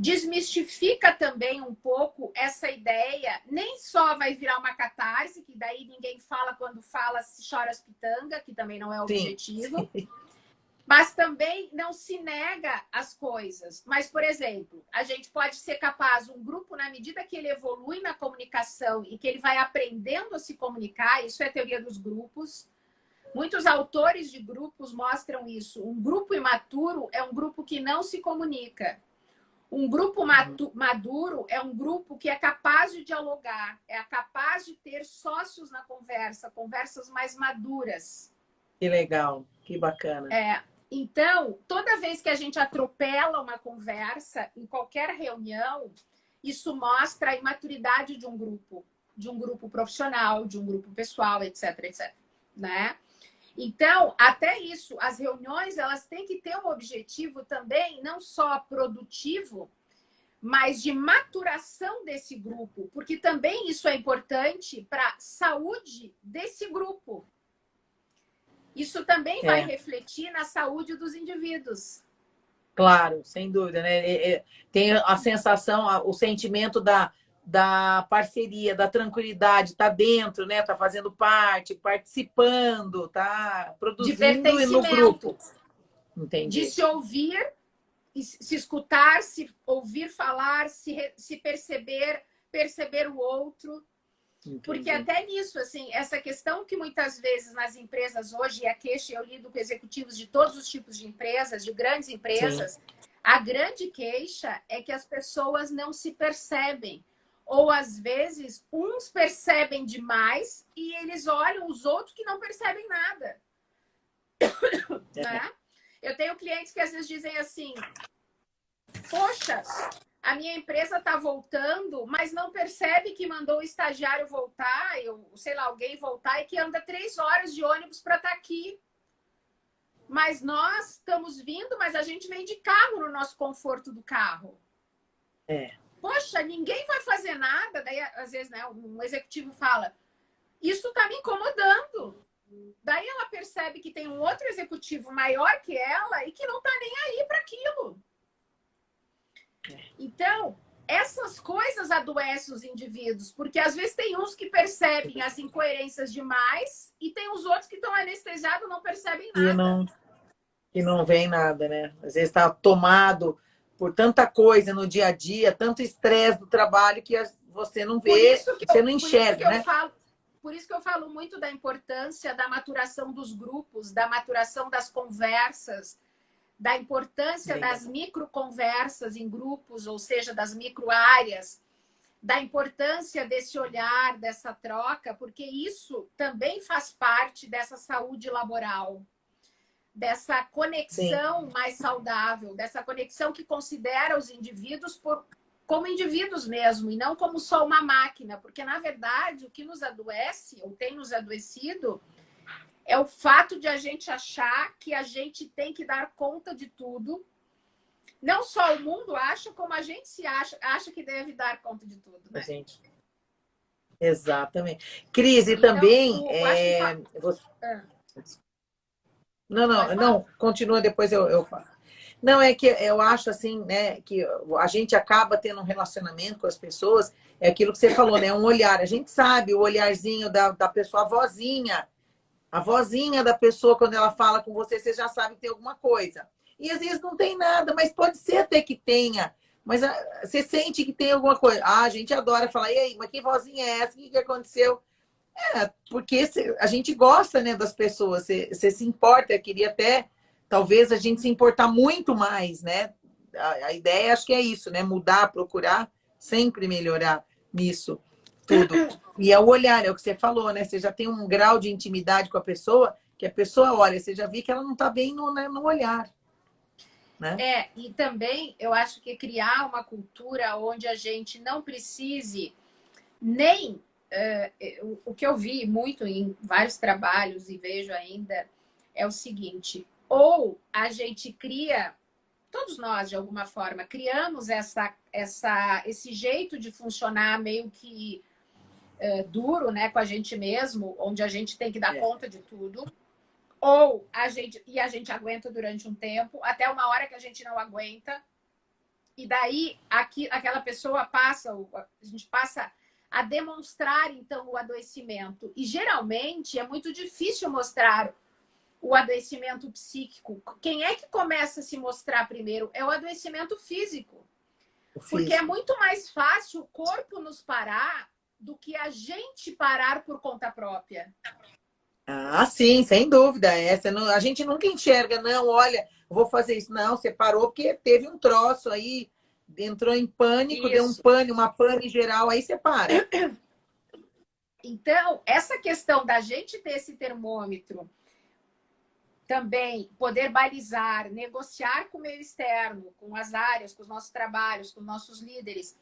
desmistifica também um pouco essa ideia, nem só vai virar uma catarse, que daí ninguém fala quando fala, se chora as pitanga, que também não é o objetivo, mas também não se nega as coisas. Mas, por exemplo, a gente pode ser capaz, um grupo, na medida que ele evolui na comunicação e que ele vai aprendendo a se comunicar, isso é a teoria dos grupos. Muitos autores de grupos mostram isso. Um grupo imaturo é um grupo que não se comunica. Um grupo maduro é um grupo que é capaz de dialogar, é capaz de ter sócios na conversa, conversas mais maduras. Que legal, que bacana. Então, toda vez que a gente atropela uma conversa, em qualquer reunião, isso mostra a imaturidade de um grupo profissional, de um grupo pessoal, etc, etc, né? Então, até isso, as reuniões, elas têm que ter um objetivo também, não só produtivo, mas de maturação desse grupo, porque também isso é importante para a saúde desse grupo. Isso também vai refletir na saúde dos indivíduos. Claro, sem dúvida, né? Tem a sensação, o sentimento da parceria, da tranquilidade, tá dentro, né? Tá fazendo parte, participando, tá De produzindo no pertencimento. grupo. Entendi. De se ouvir, se escutar, se ouvir falar, se perceber, perceber o outro. Entendi. Porque até nisso, assim, essa questão que muitas vezes nas empresas hoje, e a queixa, eu lido com executivos de todos os tipos de empresas, de grandes empresas, sim, a grande queixa é que as pessoas não se percebem. Ou, às vezes, uns percebem demais e eles olham os outros que não percebem nada. Né? Eu tenho clientes que às vezes dizem assim, poxa, a minha empresa está voltando, mas não percebe que mandou o estagiário voltar, sei lá, alguém voltar, e que anda 3 horas de ônibus para estar aqui. Mas nós estamos vindo, mas a gente vem de carro no nosso conforto do carro. Poxa, ninguém vai fazer nada. Daí, às vezes, né, um executivo fala, isso está me incomodando. Daí ela percebe que tem um outro executivo maior que ela e que não está nem aí para aquilo. Então, essas coisas adoecem os indivíduos, porque às vezes tem uns que percebem as incoerências demais e tem os outros que estão anestesiados e não percebem nada. E não vem nada, né? Às vezes está tomado por tanta coisa no dia a dia, tanto estresse do trabalho que você não vê, você não enxerga, né? Por isso que eu falo muito da importância da maturação dos grupos, da maturação das conversas, da importância das microconversas em grupos, ou seja, das microáreas, da importância desse olhar, dessa troca, porque isso também faz parte dessa saúde laboral, dessa conexão mais saudável, dessa conexão que considera os indivíduos como indivíduos mesmo, e não como só uma máquina, porque, na verdade, o que nos adoece, ou tem nos adoecido, é o fato de a gente achar que a gente tem que dar conta de tudo. Não só o mundo acha, como a gente se acha que deve dar conta de tudo. Né? Gente. Exatamente. Cris, e então, também... Não, continua, depois eu falo. Não, é que eu acho assim, né, que a gente acaba tendo um relacionamento com as pessoas, é aquilo que você falou, né, um olhar. A gente sabe o olharzinho da pessoa, a vozinha da pessoa, quando ela fala com você, você já sabe que tem alguma coisa. E às vezes não tem nada, mas pode ser até que tenha. Mas você sente que tem alguma coisa. Ah, a gente adora falar, e aí, mas que vozinha é essa? O que aconteceu? Porque a gente gosta, né, das pessoas, você se importa, queria até, talvez, a gente se importar muito mais, né? A ideia, acho que é isso, né? Mudar, procurar, sempre melhorar nisso, tudo. E é o olhar, é o que você falou, né? Você já tem um grau de intimidade com a pessoa, que a pessoa olha, você já viu que ela não está bem no olhar. Né? E também eu acho que criar uma cultura onde a gente não precise nem... o que eu vi muito em vários trabalhos e vejo ainda é o seguinte, ou a gente cria, todos nós de alguma forma, criamos esse jeito de funcionar meio que duro, né, com a gente mesmo, onde a gente tem que dar conta de tudo, ou a gente aguenta durante um tempo, até uma hora que a gente não aguenta, e daí aquela pessoa a gente passa a demonstrar, então, o adoecimento. E, geralmente, é muito difícil mostrar o adoecimento psíquico. Quem é que começa a se mostrar primeiro? É o adoecimento físico. Porque é muito mais fácil o corpo nos parar do que a gente parar por conta própria. Ah, sim, sem dúvida. A gente nunca enxerga, não, olha, vou fazer isso. Não, você parou porque teve um troço aí, entrou em pânico, isso. Deu uma pane geral, aí você para. Então, essa questão da gente ter esse termômetro também poder balizar, negociar com o meio externo, com as áreas, com os nossos trabalhos, com os nossos líderes,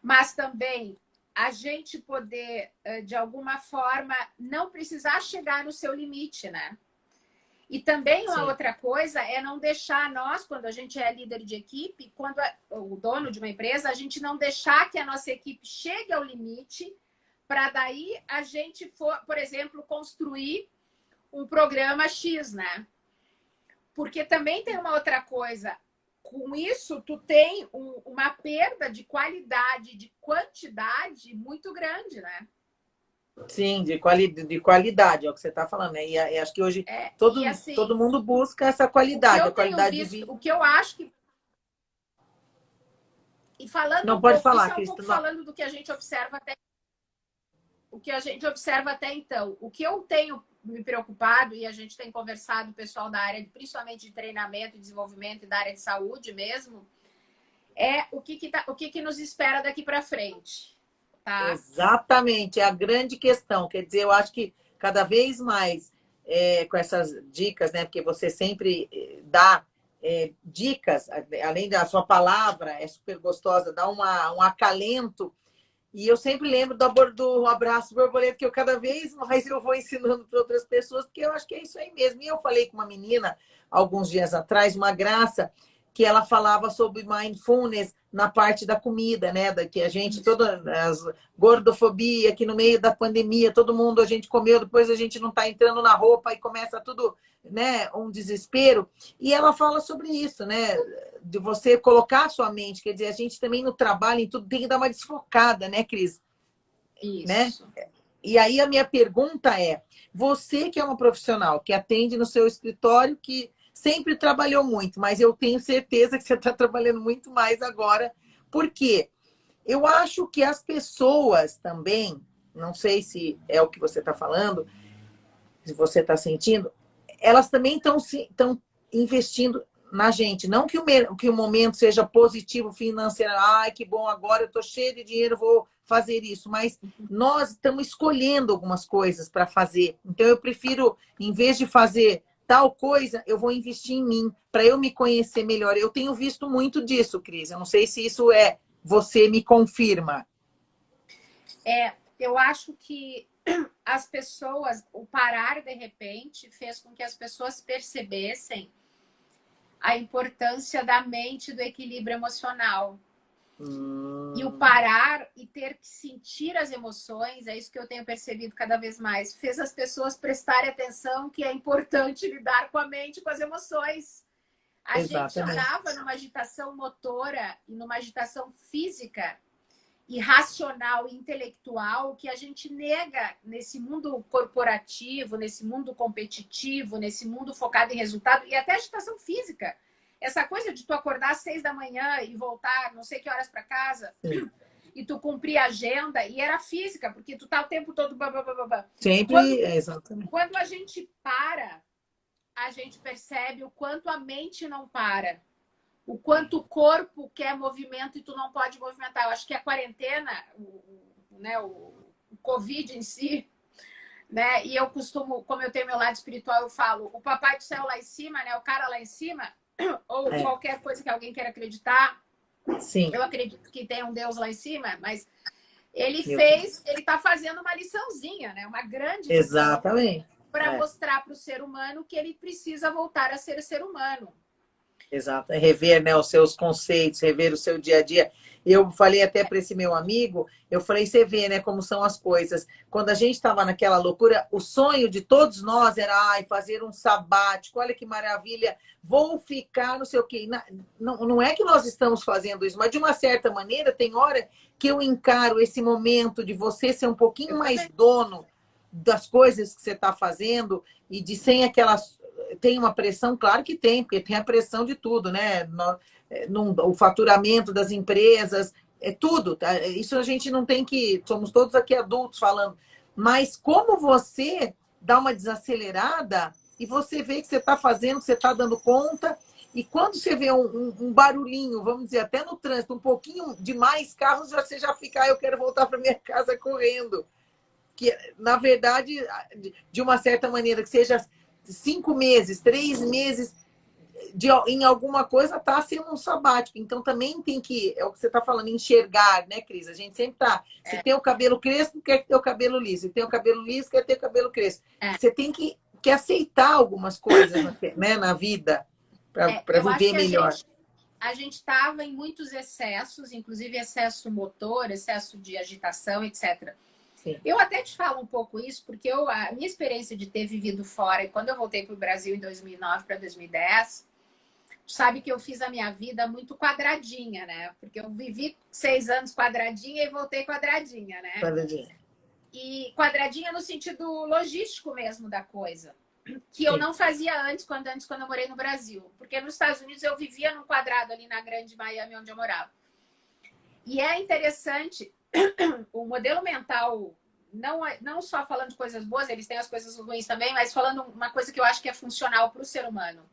mas também a gente poder, de alguma forma, não precisar chegar no seu limite, né? E também uma outra coisa é não deixar nós, quando a gente é líder de equipe, quando o dono de uma empresa, a gente não deixar que a nossa equipe chegue ao limite para daí a gente, por exemplo, construir um programa X, né? Porque também tem uma outra coisa. Com isso, tu tem uma perda de qualidade, de quantidade muito grande, né? Sim, de qualidade, é o que você está falando, né? E acho que hoje assim, todo mundo busca essa qualidade, a qualidade de vida. O que eu acho que... E falando não pode falar, isso é um pouco falando do que a gente observa até... O que a gente observa até então. O que eu tenho me preocupado, e a gente tem conversado com o pessoal da área, principalmente de treinamento e desenvolvimento e da área de saúde mesmo, é o que nos espera daqui para frente. Tá? Exatamente, é a grande questão. Quer dizer, eu acho que cada vez mais com essas dicas, né? Porque você sempre dá dicas, além da sua palavra, é super gostosa, dá um acalento. E eu sempre lembro do abraço borboleta, que eu cada vez mais eu vou ensinando para outras pessoas, porque eu acho que é isso aí mesmo. E eu falei com uma menina, alguns dias atrás, uma graça, que ela falava sobre mindfulness na parte da comida, né? Da que a gente, toda as gordofobia, que no meio da pandemia, todo mundo a gente comeu, depois a gente não está entrando na roupa e começa tudo, né? Um desespero. E ela fala sobre isso, né? De você colocar a sua mente, quer dizer, a gente também no trabalho, em tudo, tem que dar uma desfocada, né, Cris? Isso. Né? E aí a minha pergunta é, você que é uma profissional, que atende no seu escritório, que sempre trabalhou muito, mas eu tenho certeza que você está trabalhando muito mais agora. Por quê? Eu acho que as pessoas também, não sei se é o que você está falando, se você está sentindo, elas também estão investindo na gente. Não que o momento seja positivo financeiro, ai, que bom, agora eu estou cheio de dinheiro, vou fazer isso. Mas nós estamos escolhendo algumas coisas para fazer. Então, eu prefiro, em vez de fazer tal coisa, eu vou investir em mim, para eu me conhecer melhor. Eu tenho visto muito disso, Cris. Eu não sei se isso você me confirma. Eu acho que as pessoas, o parar de repente, fez com que as pessoas percebessem a importância da mente, do equilíbrio emocional. E o parar e ter que sentir as emoções, é isso que eu tenho percebido cada vez mais, fez as pessoas prestarem atenção que é importante lidar com a mente, com as emoções. A gente estava numa agitação motora e numa agitação física e racional e intelectual que a gente nega nesse mundo corporativo, nesse mundo competitivo, nesse mundo focado em resultado e até agitação física. Essa coisa de tu acordar às 6 da manhã e voltar não sei que horas para casa e tu cumprir a agenda, e era física, porque tu tá o tempo todo... Sempre, exatamente. Quando a gente para, a gente percebe o quanto a mente não para. O quanto o corpo quer movimento e tu não pode movimentar. Eu acho que a quarentena, o Covid em si, né? E eu costumo, como eu tenho meu lado espiritual, eu falo, o papai do céu lá em cima, né? O cara lá em cima, ou qualquer coisa que alguém queira acreditar. Sim. Eu acredito que tem um Deus lá em cima, mas ele tá fazendo uma liçãozinha, né? Uma grande lição. Exatamente. Para mostrar para o ser humano que ele precisa voltar a ser ser humano. Exato, rever, né, os seus conceitos, rever o seu dia a dia. Eu falei até para esse meu amigo, eu falei, você vê, né, como são as coisas. Quando a gente estava naquela loucura, o sonho de todos nós era fazer um sabático, olha que maravilha, vou ficar não sei o quê. Não é que nós estamos fazendo isso, mas de uma certa maneira tem hora que eu encaro esse momento de você ser um pouquinho mais dono das coisas que você está fazendo e de sem aquelas... Tem uma pressão? Claro que tem, porque tem a pressão de tudo, né? O faturamento das empresas, tudo. Tá? Isso a gente não tem que... Somos todos aqui adultos falando. Mas como você dá uma desacelerada e você vê que você está fazendo, que você está dando conta, e quando você vê um barulhinho, vamos dizer, até no trânsito, um pouquinho de mais carros, você já fica, eu quero voltar para minha casa correndo. Que, na verdade, de uma certa maneira, que seja 5 meses, 3 meses em alguma coisa está sendo um sabático. Então também tem que, é o que você está falando, enxergar, né, Cris? A gente sempre tá. Se tem o cabelo crespo, quer ter o cabelo liso. Se tem o cabelo liso, quer ter o cabelo crespo. Você tem que aceitar algumas coisas, né, na vida para viver melhor. A gente estava em muitos excessos, inclusive excesso motor, excesso de agitação, etc. Sim. Eu até te falo um pouco isso, porque a minha experiência de ter vivido fora, e quando eu voltei para o Brasil em 2009 para 2010, sabe que eu fiz a minha vida muito quadradinha, né? Porque eu vivi 6 anos quadradinha e voltei quadradinha, né? Quadradinha. E quadradinha no sentido logístico mesmo da coisa. Que eu não fazia antes quando eu morei no Brasil. Porque nos Estados Unidos eu vivia num quadrado ali na grande Miami, onde eu morava. E é interessante, o modelo mental, não só falando de coisas boas, eles têm as coisas ruins também, mas falando uma coisa que eu acho que é funcional para o ser humano.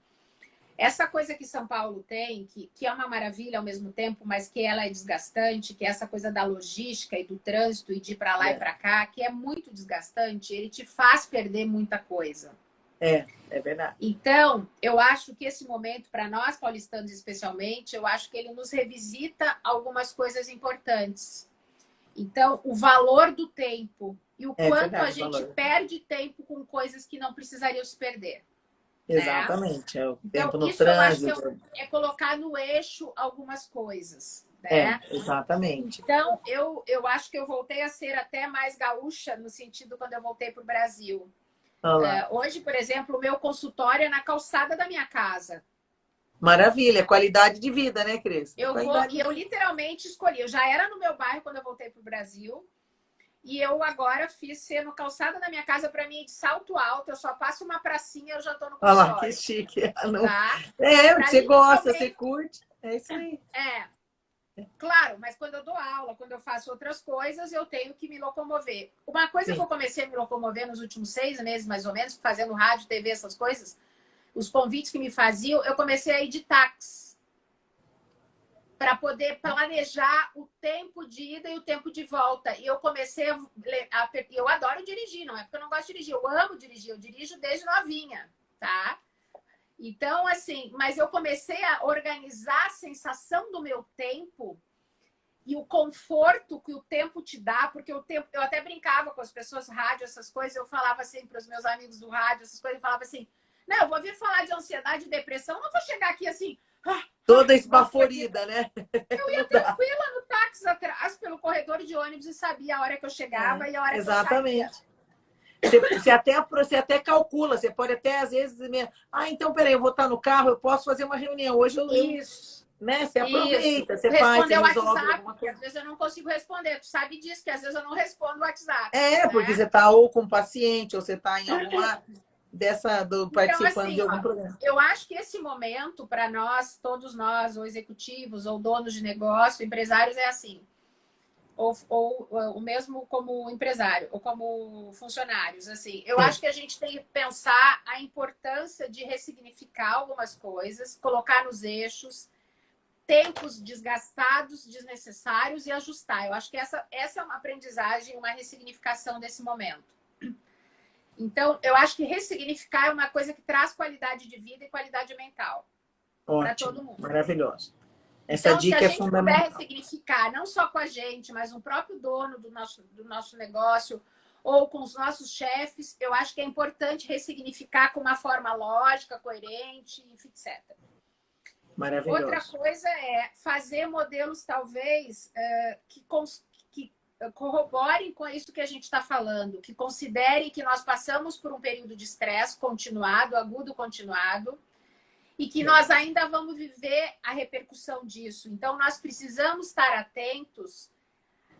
Essa coisa que São Paulo tem, que é uma maravilha ao mesmo tempo, mas que ela é desgastante, que é essa coisa da logística e do trânsito e de ir para lá e para cá, que é muito desgastante, ele te faz perder muita coisa. É verdade. Então, eu acho que esse momento, para nós paulistanos especialmente, eu acho que ele nos revisita algumas coisas importantes. Então, o valor do tempo e o quanto a gente perde tempo com coisas que não precisariam se perder. Exatamente. Né? É o tempo então, no isso trânsito. Eu acho que é colocar no eixo algumas coisas. Né? Exatamente. Então, eu acho que eu voltei a ser até mais gaúcha, no sentido quando eu voltei para o Brasil. Hoje, por exemplo, o meu consultório é na calçada da minha casa. Maravilha, qualidade de vida, né, Cris? Eu literalmente escolhi. Eu já era no meu bairro quando eu voltei para o Brasil. E eu agora fiz ser no calçada da minha casa, para mim, de salto alto. Eu só passo uma pracinha e eu já tô no consultório. Olha lá, que chique. Não... Tá? Você gosta, você curte. É isso aí. Claro, mas quando eu dou aula, quando eu faço outras coisas, eu tenho que me locomover. Uma coisa que eu comecei a me locomover nos últimos 6 meses, mais ou menos, fazendo rádio, TV, essas coisas, os convites que me faziam, eu comecei a ir de táxi. Para poder planejar o tempo de ida e o tempo de volta. E eu comecei eu adoro dirigir, não é porque eu não gosto de dirigir, eu amo dirigir, eu dirijo desde novinha, tá? Então, assim, mas eu comecei a organizar a sensação do meu tempo e o conforto que o tempo te dá, porque o tempo, eu até brincava com as pessoas, rádio, essas coisas, eu falava assim para os meus amigos do rádio, essas coisas, eu falava assim, não, eu vou vir falar de ansiedade e depressão, não vou chegar aqui assim... Toda esbaforida, né? Eu ia tranquila no táxi atrás, pelo corredor de ônibus e sabia a hora que eu chegava e a hora que eu saía. Exatamente. Você até calcula, você pode até, às vezes, então, peraí, eu vou estar no carro, eu posso fazer uma reunião. Hoje Isso. Né? Você aproveita, você faz, você resolve WhatsApp, alguma coisa. Às vezes eu não consigo responder. Tu sabe disso, que às vezes eu não respondo o WhatsApp. Porque você está ou com um paciente, ou você está em alguma... participando então, assim, de algum programa. Eu acho que esse momento, para nós, todos nós, ou executivos, ou donos de negócio, empresários, é assim. Ou mesmo como empresário, ou como funcionários. Assim, eu acho que a gente tem que pensar a importância de ressignificar algumas coisas, colocar nos eixos, tempos desgastados, desnecessários e ajustar. Eu acho que essa é uma aprendizagem, uma ressignificação desse momento. Então, eu acho que ressignificar é uma coisa que traz qualidade de vida e qualidade mental para todo mundo. Maravilhoso. Essa dica é fundamental. Se a gente puder ressignificar, não só com a gente, mas o próprio dono do nosso negócio ou com os nossos chefes, eu acho que é importante ressignificar com uma forma lógica, coerente, etc. Maravilhoso. Outra coisa é fazer modelos, talvez, que corroborem com isso que a gente está falando, que considerem que nós passamos por um período de estresse continuado, agudo continuado, e que nós ainda vamos viver a repercussão disso. Então, nós precisamos estar atentos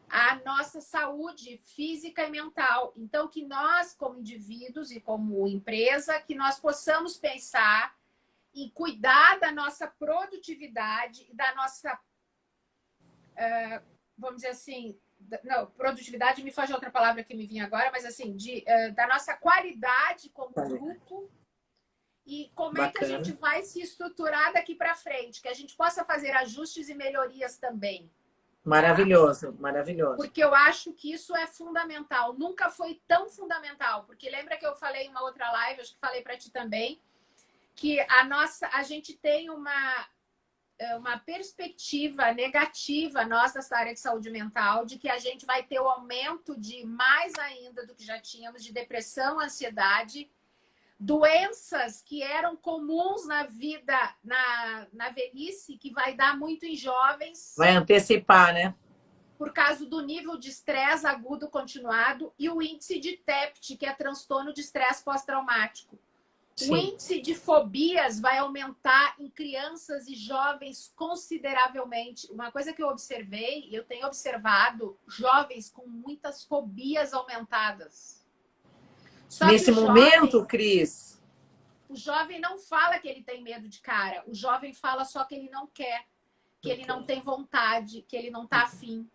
à nossa saúde física e mental. Então, que nós, como indivíduos e como empresa, que nós possamos pensar em cuidar da nossa produtividade e da nossa, vamos dizer assim, não, produtividade me faz outra palavra que me vinha agora, mas assim, da nossa qualidade como grupo e como é que a gente vai se estruturar daqui para frente, que a gente possa fazer ajustes e melhorias também. Maravilhoso, maravilhoso. Porque eu acho que isso é fundamental. Nunca foi tão fundamental. Porque lembra que eu falei em uma outra live, acho que falei para ti também, que a gente tem uma perspectiva negativa, nós dessa área de saúde mental, de que a gente vai ter o aumento de mais ainda do que já tínhamos, de depressão, ansiedade, doenças que eram comuns na vida, na velhice, que vai dar muito em jovens. Vai antecipar, né? Por causa do nível de estresse agudo continuado e o índice de TEPT, que é transtorno de estresse pós-traumático. O índice de fobias vai aumentar em crianças e jovens consideravelmente. Uma coisa que eu observei, e eu tenho observado, jovens com muitas fobias aumentadas. Só nesse momento, Cris, o jovem não fala que ele tem medo de cara. O jovem fala só que ele não quer, que ele não tem vontade, que ele não tá afim.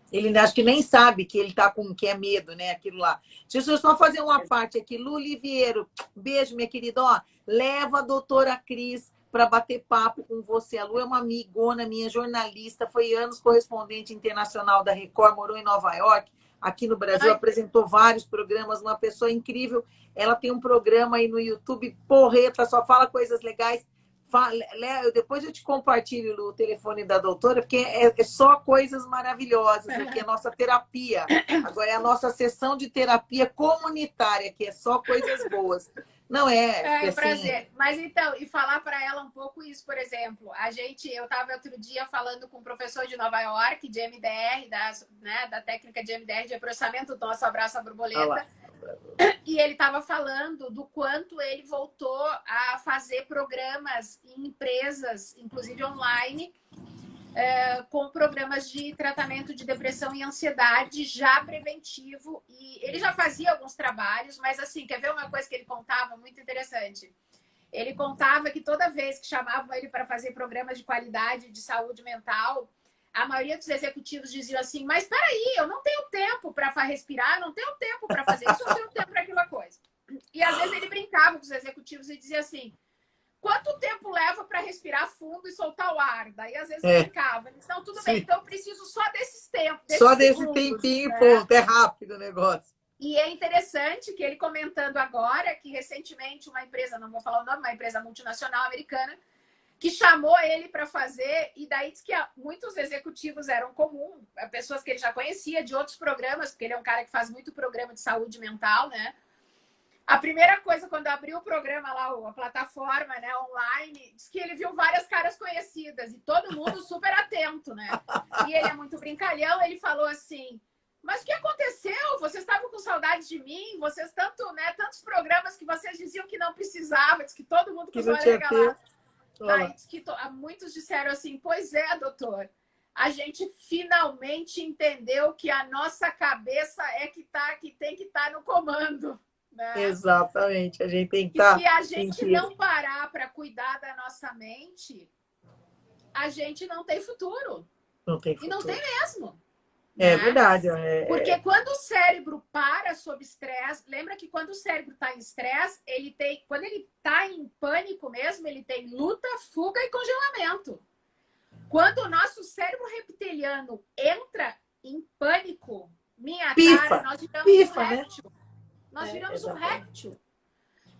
Ele acho que nem sabe que ele tá com que é medo, né? Aquilo lá. Deixa eu só fazer uma parte aqui. Lu Liviero, beijo, minha querida. Ó, leva a doutora Cris para bater papo com você. A Lu é uma amigona minha, jornalista, foi anos correspondente internacional da Record, morou em Nova York, aqui no Brasil, apresentou vários programas, uma pessoa incrível. Ela tem um programa aí no YouTube, porreta, só fala coisas legais. Depois eu te compartilho o telefone da doutora, porque é só coisas maravilhosas, aqui é a nossa terapia. Agora é a nossa sessão de terapia comunitária, que é só coisas boas. Não é? É um prazer. Mas então, e falar para ela um pouco isso, por exemplo, eu estava outro dia falando com um professor de Nova York, de MDR, da técnica de MDR, de processamento do nosso abraço à borboleta. E ele estava falando do quanto ele voltou a fazer programas em empresas, inclusive online, com programas de tratamento de depressão e ansiedade já preventivo. E ele já fazia alguns trabalhos, mas assim, quer ver uma coisa que ele contava muito interessante? Ele contava que toda vez que chamavam ele para fazer programas de qualidade de saúde mental, a maioria dos executivos diziam assim, mas peraí, eu não tenho tempo para respirar, não tenho tempo para fazer isso, eu não tenho tempo para aquela coisa. E às vezes ele brincava com os executivos e dizia assim, quanto tempo leva para respirar fundo e soltar o ar? Daí às vezes brincava. Então, tudo bem, então eu preciso só desses tempos. Só desse tempinho, né? Ponto, é rápido o negócio. E é interessante que ele comentando agora que recentemente uma empresa, não vou falar o nome, uma empresa multinacional americana, que chamou ele para fazer, e daí diz que muitos executivos eram comum, pessoas que ele já conhecia de outros programas, porque ele é um cara que faz muito programa de saúde mental, né? A primeira coisa, quando abriu o programa lá, a plataforma, né, online, diz que ele viu várias caras conhecidas, e todo mundo super atento, né? E ele é muito brincalhão, ele falou assim, mas o que aconteceu? Vocês estavam com saudade de mim? Vocês tantos programas que vocês diziam que não precisava, diz que todo mundo que não tinha tempo. Aí, muitos disseram assim, pois é, doutor, a gente finalmente entendeu que a nossa cabeça é que tem que estar no comando. Né? Exatamente, a gente tem que estar... E se a gente não parar para cuidar da nossa mente, a gente não tem futuro. Não tem futuro. E não tem mesmo. É verdade. Porque quando o cérebro para sob estresse, lembra que quando o cérebro está em estresse, quando ele está em pânico mesmo, ele tem luta, fuga e congelamento. Quando o nosso cérebro reptiliano entra em pânico, cara, nós viramos um réptil. Né? Nós viramos um réptil.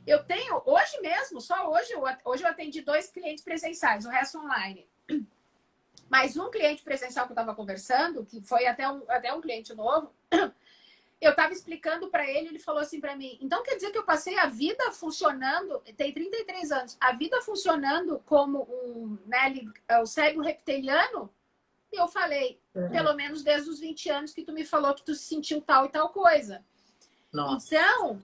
Eu tenho, hoje mesmo, só hoje eu atendi 2 clientes presenciais, o resto online. Mas um cliente presencial que eu estava conversando, que foi até um cliente novo, eu estava explicando para ele, ele falou assim para mim, então quer dizer que eu passei a vida funcionando, tem 33 anos, a vida funcionando como o cérebro reptiliano? E eu falei, pelo menos desde os 20 anos que tu me falou que tu sentiu tal e tal coisa. Nossa. Então,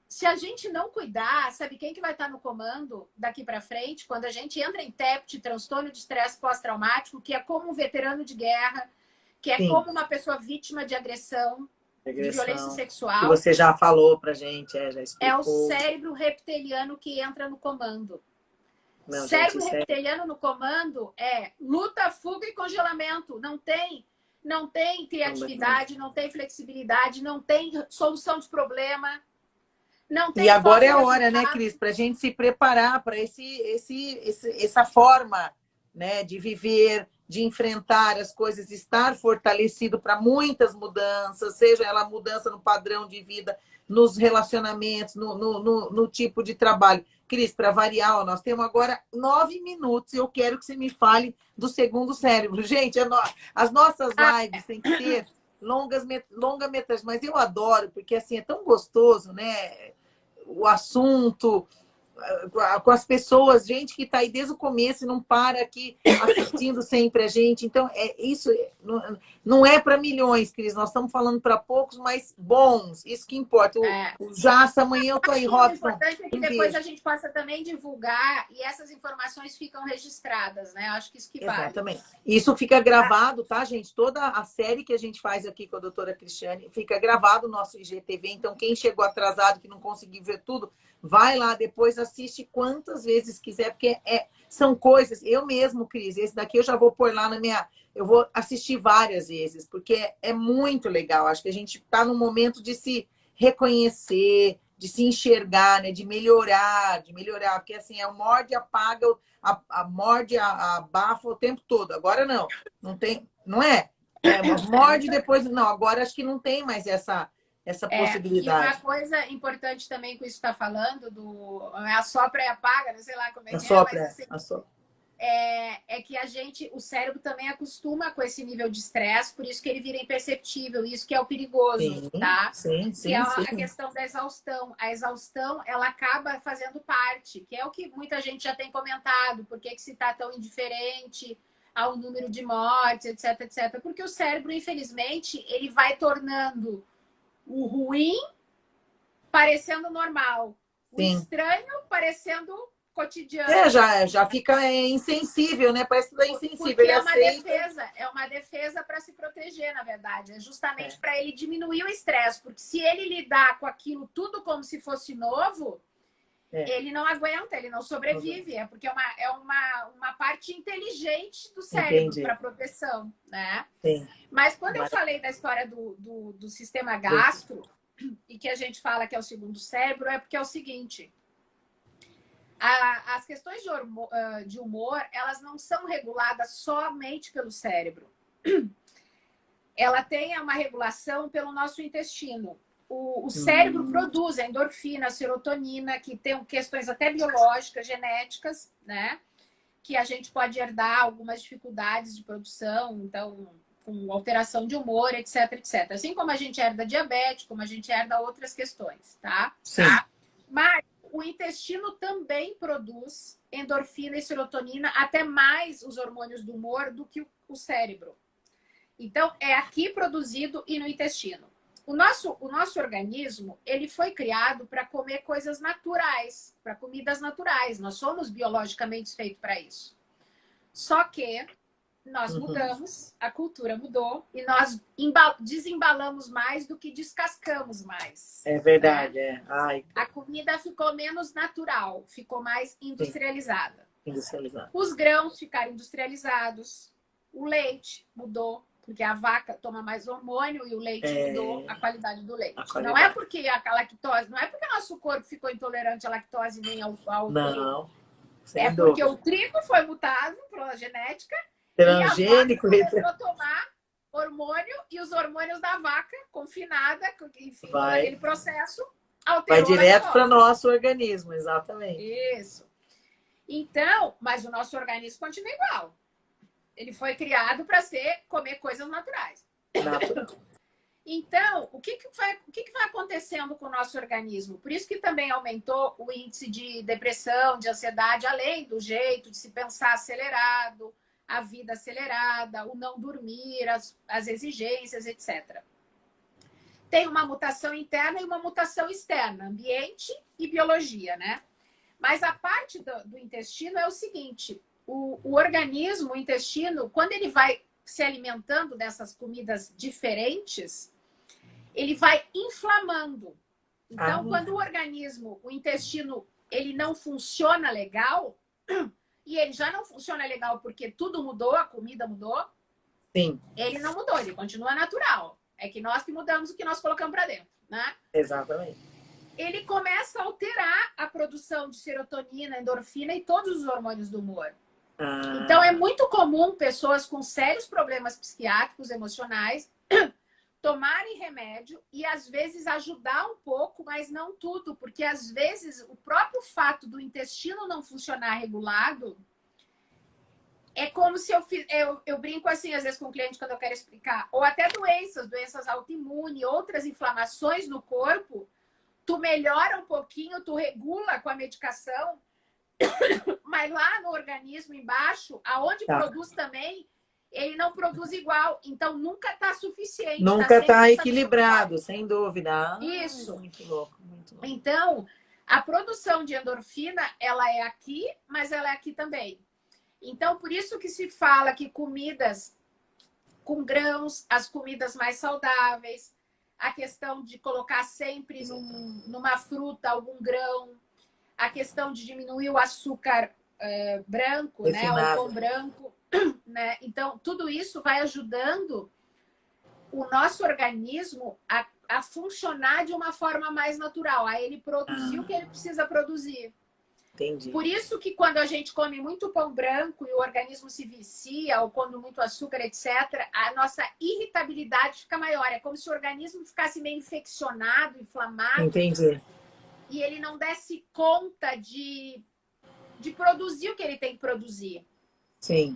se a gente não cuidar, sabe quem que vai estar no comando daqui para frente? Quando a gente entra em TEPT, transtorno de estresse pós-traumático, que é como um veterano de guerra, que é como uma pessoa vítima de agressão, de violência sexual. Que você já falou pra gente, já explicou. É o cérebro reptiliano que entra no comando. Não, cérebro reptiliano no comando é luta, fuga e congelamento. Não tem criatividade, não tem flexibilidade, não tem solução de problema. Não tem e agora é a hora, né, Cris, para a gente se preparar para essa forma, né, de viver, de enfrentar as coisas, estar fortalecido para muitas mudanças, seja ela mudança no padrão de vida, nos relacionamentos, no tipo de trabalho. Cris, para variar, ó, nós temos agora 9 minutos e eu quero que você me fale do segundo cérebro. Gente, as nossas lives têm que ser longa-metragem, mas eu adoro, porque assim é tão gostoso, né? O assunto, com as pessoas, gente que está aí desde o começo e não para aqui assistindo sempre a gente. Então, isso não é para milhões, Cris. Nós estamos falando para poucos, mas bons. Isso que importa. O Jaça, amanhã eu estou aí, O Robson. importante é que depois a gente possa também divulgar e essas informações ficam registradas, né? Eu acho que isso que vale. Exatamente. Isso fica gravado, tá, gente? Toda a série que a gente faz aqui com a doutora Cristiane fica gravado no nosso IGTV. Então, quem chegou atrasado, que não conseguiu ver tudo, vai lá depois, assiste quantas vezes quiser, porque são coisas. Eu mesmo, Cris, esse daqui eu já vou pôr lá na minha. Eu vou assistir várias vezes, porque é muito legal. Acho que a gente está no momento de se reconhecer, de se enxergar, né? De melhorar, porque assim, é o morde, apaga, morde, abafa o tempo todo. Agora não tem, não é? Morde depois, não, agora acho que não tem mais essa possibilidade. E uma coisa importante também que isso está falando, assopra e apaga, não sei lá como é que assopra, mas assim, é que o cérebro também acostuma com esse nível de estresse, por isso que ele vira imperceptível, isso que é o perigoso, sim, tá? Sim, que é a questão da exaustão. A exaustão, ela acaba fazendo parte, que é o que muita gente já tem comentado, por que se está tão indiferente ao número de mortes, etc, etc. Porque o cérebro, infelizmente, ele vai tornando o ruim parecendo normal, o estranho parecendo cotidiano. Já fica insensível, né? Parece que tá insensível. Porque é uma defesa para se proteger, na verdade. É justamente para ele diminuir o estresse. Porque se ele lidar com aquilo tudo como se fosse novo, ele não aguenta, ele não sobrevive. É porque é uma parte inteligente do cérebro para proteção, né? Sim. Mas quando eu falei da história do sistema gastro, e que a gente fala que é o segundo cérebro, é porque é o seguinte: as questões de humor, elas não são reguladas somente pelo cérebro. Ela tem uma regulação pelo nosso intestino. O cérebro produz a endorfina, a serotonina, que tem questões até biológicas, genéticas, né? Que a gente pode herdar algumas dificuldades de produção, então, com alteração de humor, etc, etc. Assim como a gente herda diabetes, como a gente herda outras questões, tá? Sim. Mas o intestino também produz endorfina e serotonina, até mais os hormônios do humor do que o cérebro. Então, é aqui produzido e no intestino. O nosso organismo, ele foi criado para comer coisas naturais, para comidas naturais. Nós somos biologicamente feitos para isso. Só que nós mudamos, a cultura mudou e nós desembalamos mais do que descascamos mais. É verdade, né? Ai. A comida ficou menos natural, ficou mais industrializada. Industrializado. Os grãos ficaram industrializados, o leite mudou, porque a vaca toma mais hormônio e o leite mudou a qualidade do leite. Não é porque a lactose, não é porque nosso corpo ficou intolerante à lactose nem ao não. É porque o trigo foi mutado pela genética transgênico e a vaca começou a tomar hormônio e os hormônios da vaca confinada, enfim, aquele processo alterou. Vai direto para o nosso organismo, exatamente. Isso. Então, mas o nosso organismo continua igual. Ele foi criado para comer coisas naturais. Natural. Então, o que vai acontecendo com o nosso organismo? Por isso que também aumentou o índice de depressão, de ansiedade, além do jeito de se pensar acelerado, a vida acelerada, o não dormir, as exigências, etc. Tem uma mutação interna e uma mutação externa, ambiente e biologia, né? Mas a parte do intestino é o seguinte: o organismo, o intestino, quando ele vai se alimentando dessas comidas diferentes, ele vai inflamando. Então, quando o organismo, o intestino, ele não funciona legal, e ele já não funciona legal porque tudo mudou, a comida mudou, sim, ele não mudou, ele continua natural. É que nós que mudamos o que nós colocamos para dentro, né? Exatamente. Ele começa a alterar a produção de serotonina, endorfina e todos os hormônios do humor. Então, é muito comum pessoas com sérios problemas psiquiátricos, emocionais, tomarem remédio e, às vezes, ajudar um pouco, mas não tudo, porque, às vezes, o próprio fato do intestino não funcionar regulado é como se eu brinco assim, às vezes, com o cliente quando eu quero explicar, ou até doenças autoimunes, outras inflamações no corpo, tu melhora um pouquinho, tu regula com a medicação, mas lá no organismo embaixo, aonde produz também, ele não produz igual. Então, nunca está suficiente. Nunca está equilibrado, sem dúvida. Isso. Muito louco, muito louco. Então, a produção de endorfina, ela é aqui, mas ela é aqui também. Então, por isso que se fala que comidas com grãos, as comidas mais saudáveis, a questão de colocar sempre numa fruta algum grão, a questão de diminuir o açúcar branco, né? O pão branco, né? Então, tudo isso vai ajudando o nosso organismo a funcionar de uma forma mais natural, a ele produzir o que ele precisa produzir. Entendi. Por isso que quando a gente come muito pão branco e o organismo se vicia, ou come muito açúcar, etc., a nossa irritabilidade fica maior. É como se o organismo ficasse meio infeccionado, inflamado. Entendi. E ele não desse conta de produzir o que ele tem que produzir. Sim.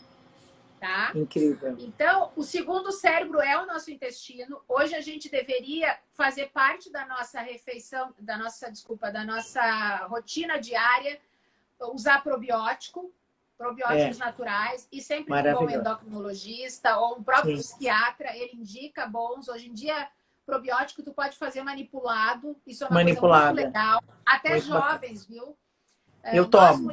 Tá? Incrível. Então, o segundo cérebro é o nosso intestino. Hoje a gente deveria fazer parte da nossa refeição, da nossa rotina diária, usar probióticos naturais, e sempre com um bom endocrinologista ou um próprio psiquiatra, ele indica bons. Hoje em dia, probiótico tu pode fazer manipulado, isso é uma coisa muito legal. Até muito jovens, bacana. Viu? Eu tomo.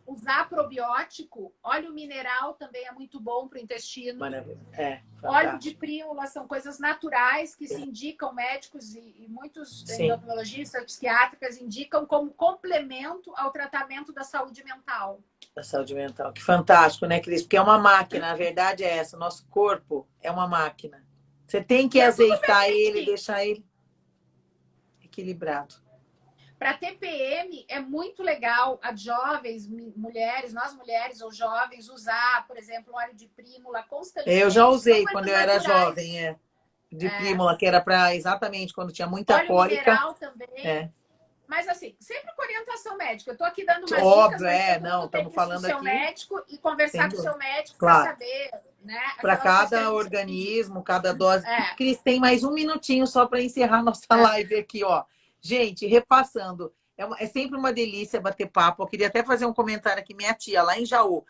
Usar probiótico, óleo mineral também é muito bom para o intestino. Maravilha. Óleo de prímula são coisas naturais que se indicam, médicos e muitos endocrinologistas, psiquiátricas indicam como complemento ao tratamento da saúde mental. Da saúde mental. Que fantástico, né, Cris? Porque é uma máquina, a verdade é essa. Nosso corpo é uma máquina. Você tem que azeitar ele, deixar ele equilibrado. Para TPM é muito legal as jovens, mulheres, nós mulheres ou jovens, usar, por exemplo, óleo de prímula constantemente. Eu já usei quando eu era jovem, de prímula, que era para exatamente quando tinha muita cólica. Óleo mineral também. Mas assim, sempre com orientação médica. Eu estou aqui dando umas dicas, mas não, estamos falando aqui. Seu médico e conversar com o seu médico para saber, né? Para cada organismo, cada dose. Cris, tem mais um minutinho só para encerrar nossa live aqui, ó. Gente, repassando, é sempre uma delícia bater papo. Eu queria até fazer um comentário aqui, minha tia, lá em Jaú.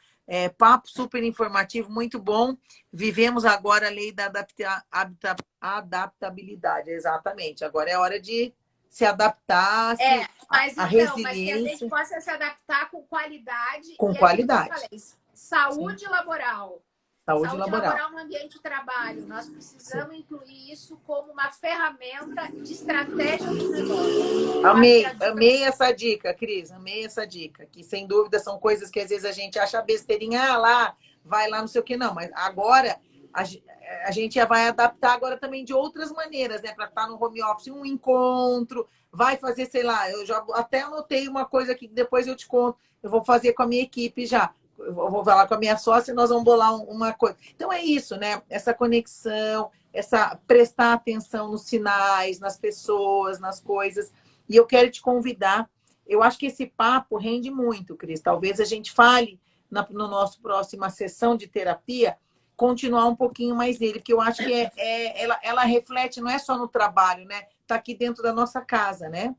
Papo super informativo, muito bom. Vivemos agora a lei da adaptabilidade, exatamente. Agora é hora de se adaptar, a resiliência. Mas que a gente possa se adaptar com qualidade. Com qualidade. Eu falei, saúde laboral. Saúde laboral no ambiente de trabalho. Nós precisamos incluir isso como uma ferramenta de estratégia de negócio. Amei essa dica, Cris. Amei essa dica. Que, sem dúvida, são coisas que às vezes a gente acha besteirinha. Vai lá, não sei o que, não. Mas agora a gente já vai adaptar agora também de outras maneiras, né? Para estar no home office, um encontro, vai fazer, sei lá, eu já até anotei uma coisa que depois eu te conto. Eu vou fazer com a minha equipe já. Eu vou falar com a minha sócia e nós vamos bolar uma coisa. Então é isso, né? Essa conexão, prestar atenção nos sinais, nas pessoas, nas coisas. E eu quero te convidar. Eu acho que esse papo rende muito, Cris. Talvez a gente fale no nosso próxima sessão de terapia, continuar um pouquinho mais nele, porque eu acho que ela reflete, não é só no trabalho, né? Está aqui dentro da nossa casa, né?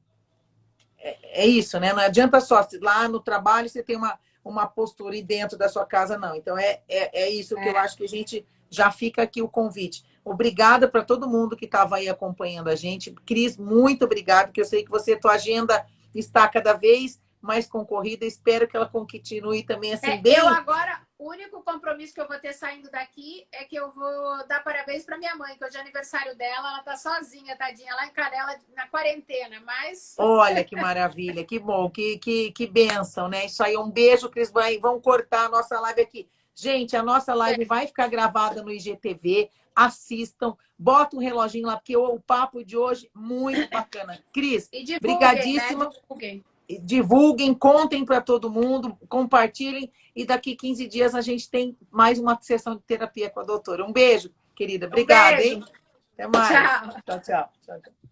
É isso, né? Não adianta só lá no trabalho você tem uma postura e dentro da sua casa, não. Então, é isso que eu acho que a gente já fica aqui o convite. Obrigada para todo mundo que estava aí acompanhando a gente. Cris, muito obrigada, porque eu sei que tua agenda está cada vez mais concorrida. Espero que ela continue também assim, bem... Eu agora, o único compromisso que eu vou ter saindo daqui é que eu vou dar parabéns para minha mãe, que hoje é aniversário dela. Ela tá sozinha, tadinha, lá em Canela, na quarentena, mas... Olha que maravilha, que bom, que bênção, né? Isso aí, um beijo, Cris. Vão cortar a nossa live aqui. Gente, a nossa live vai ficar gravada no IGTV. Assistam, bota um reloginho lá, porque o papo de hoje, muito bacana. Cris, brigadíssima. Né? divulguem, contem para todo mundo, compartilhem. E daqui 15 dias a gente tem mais uma sessão de terapia com a doutora. Um beijo, querida. Obrigada, hein? Até mais. Tchau. Tchau, tchau. Tchau, tchau.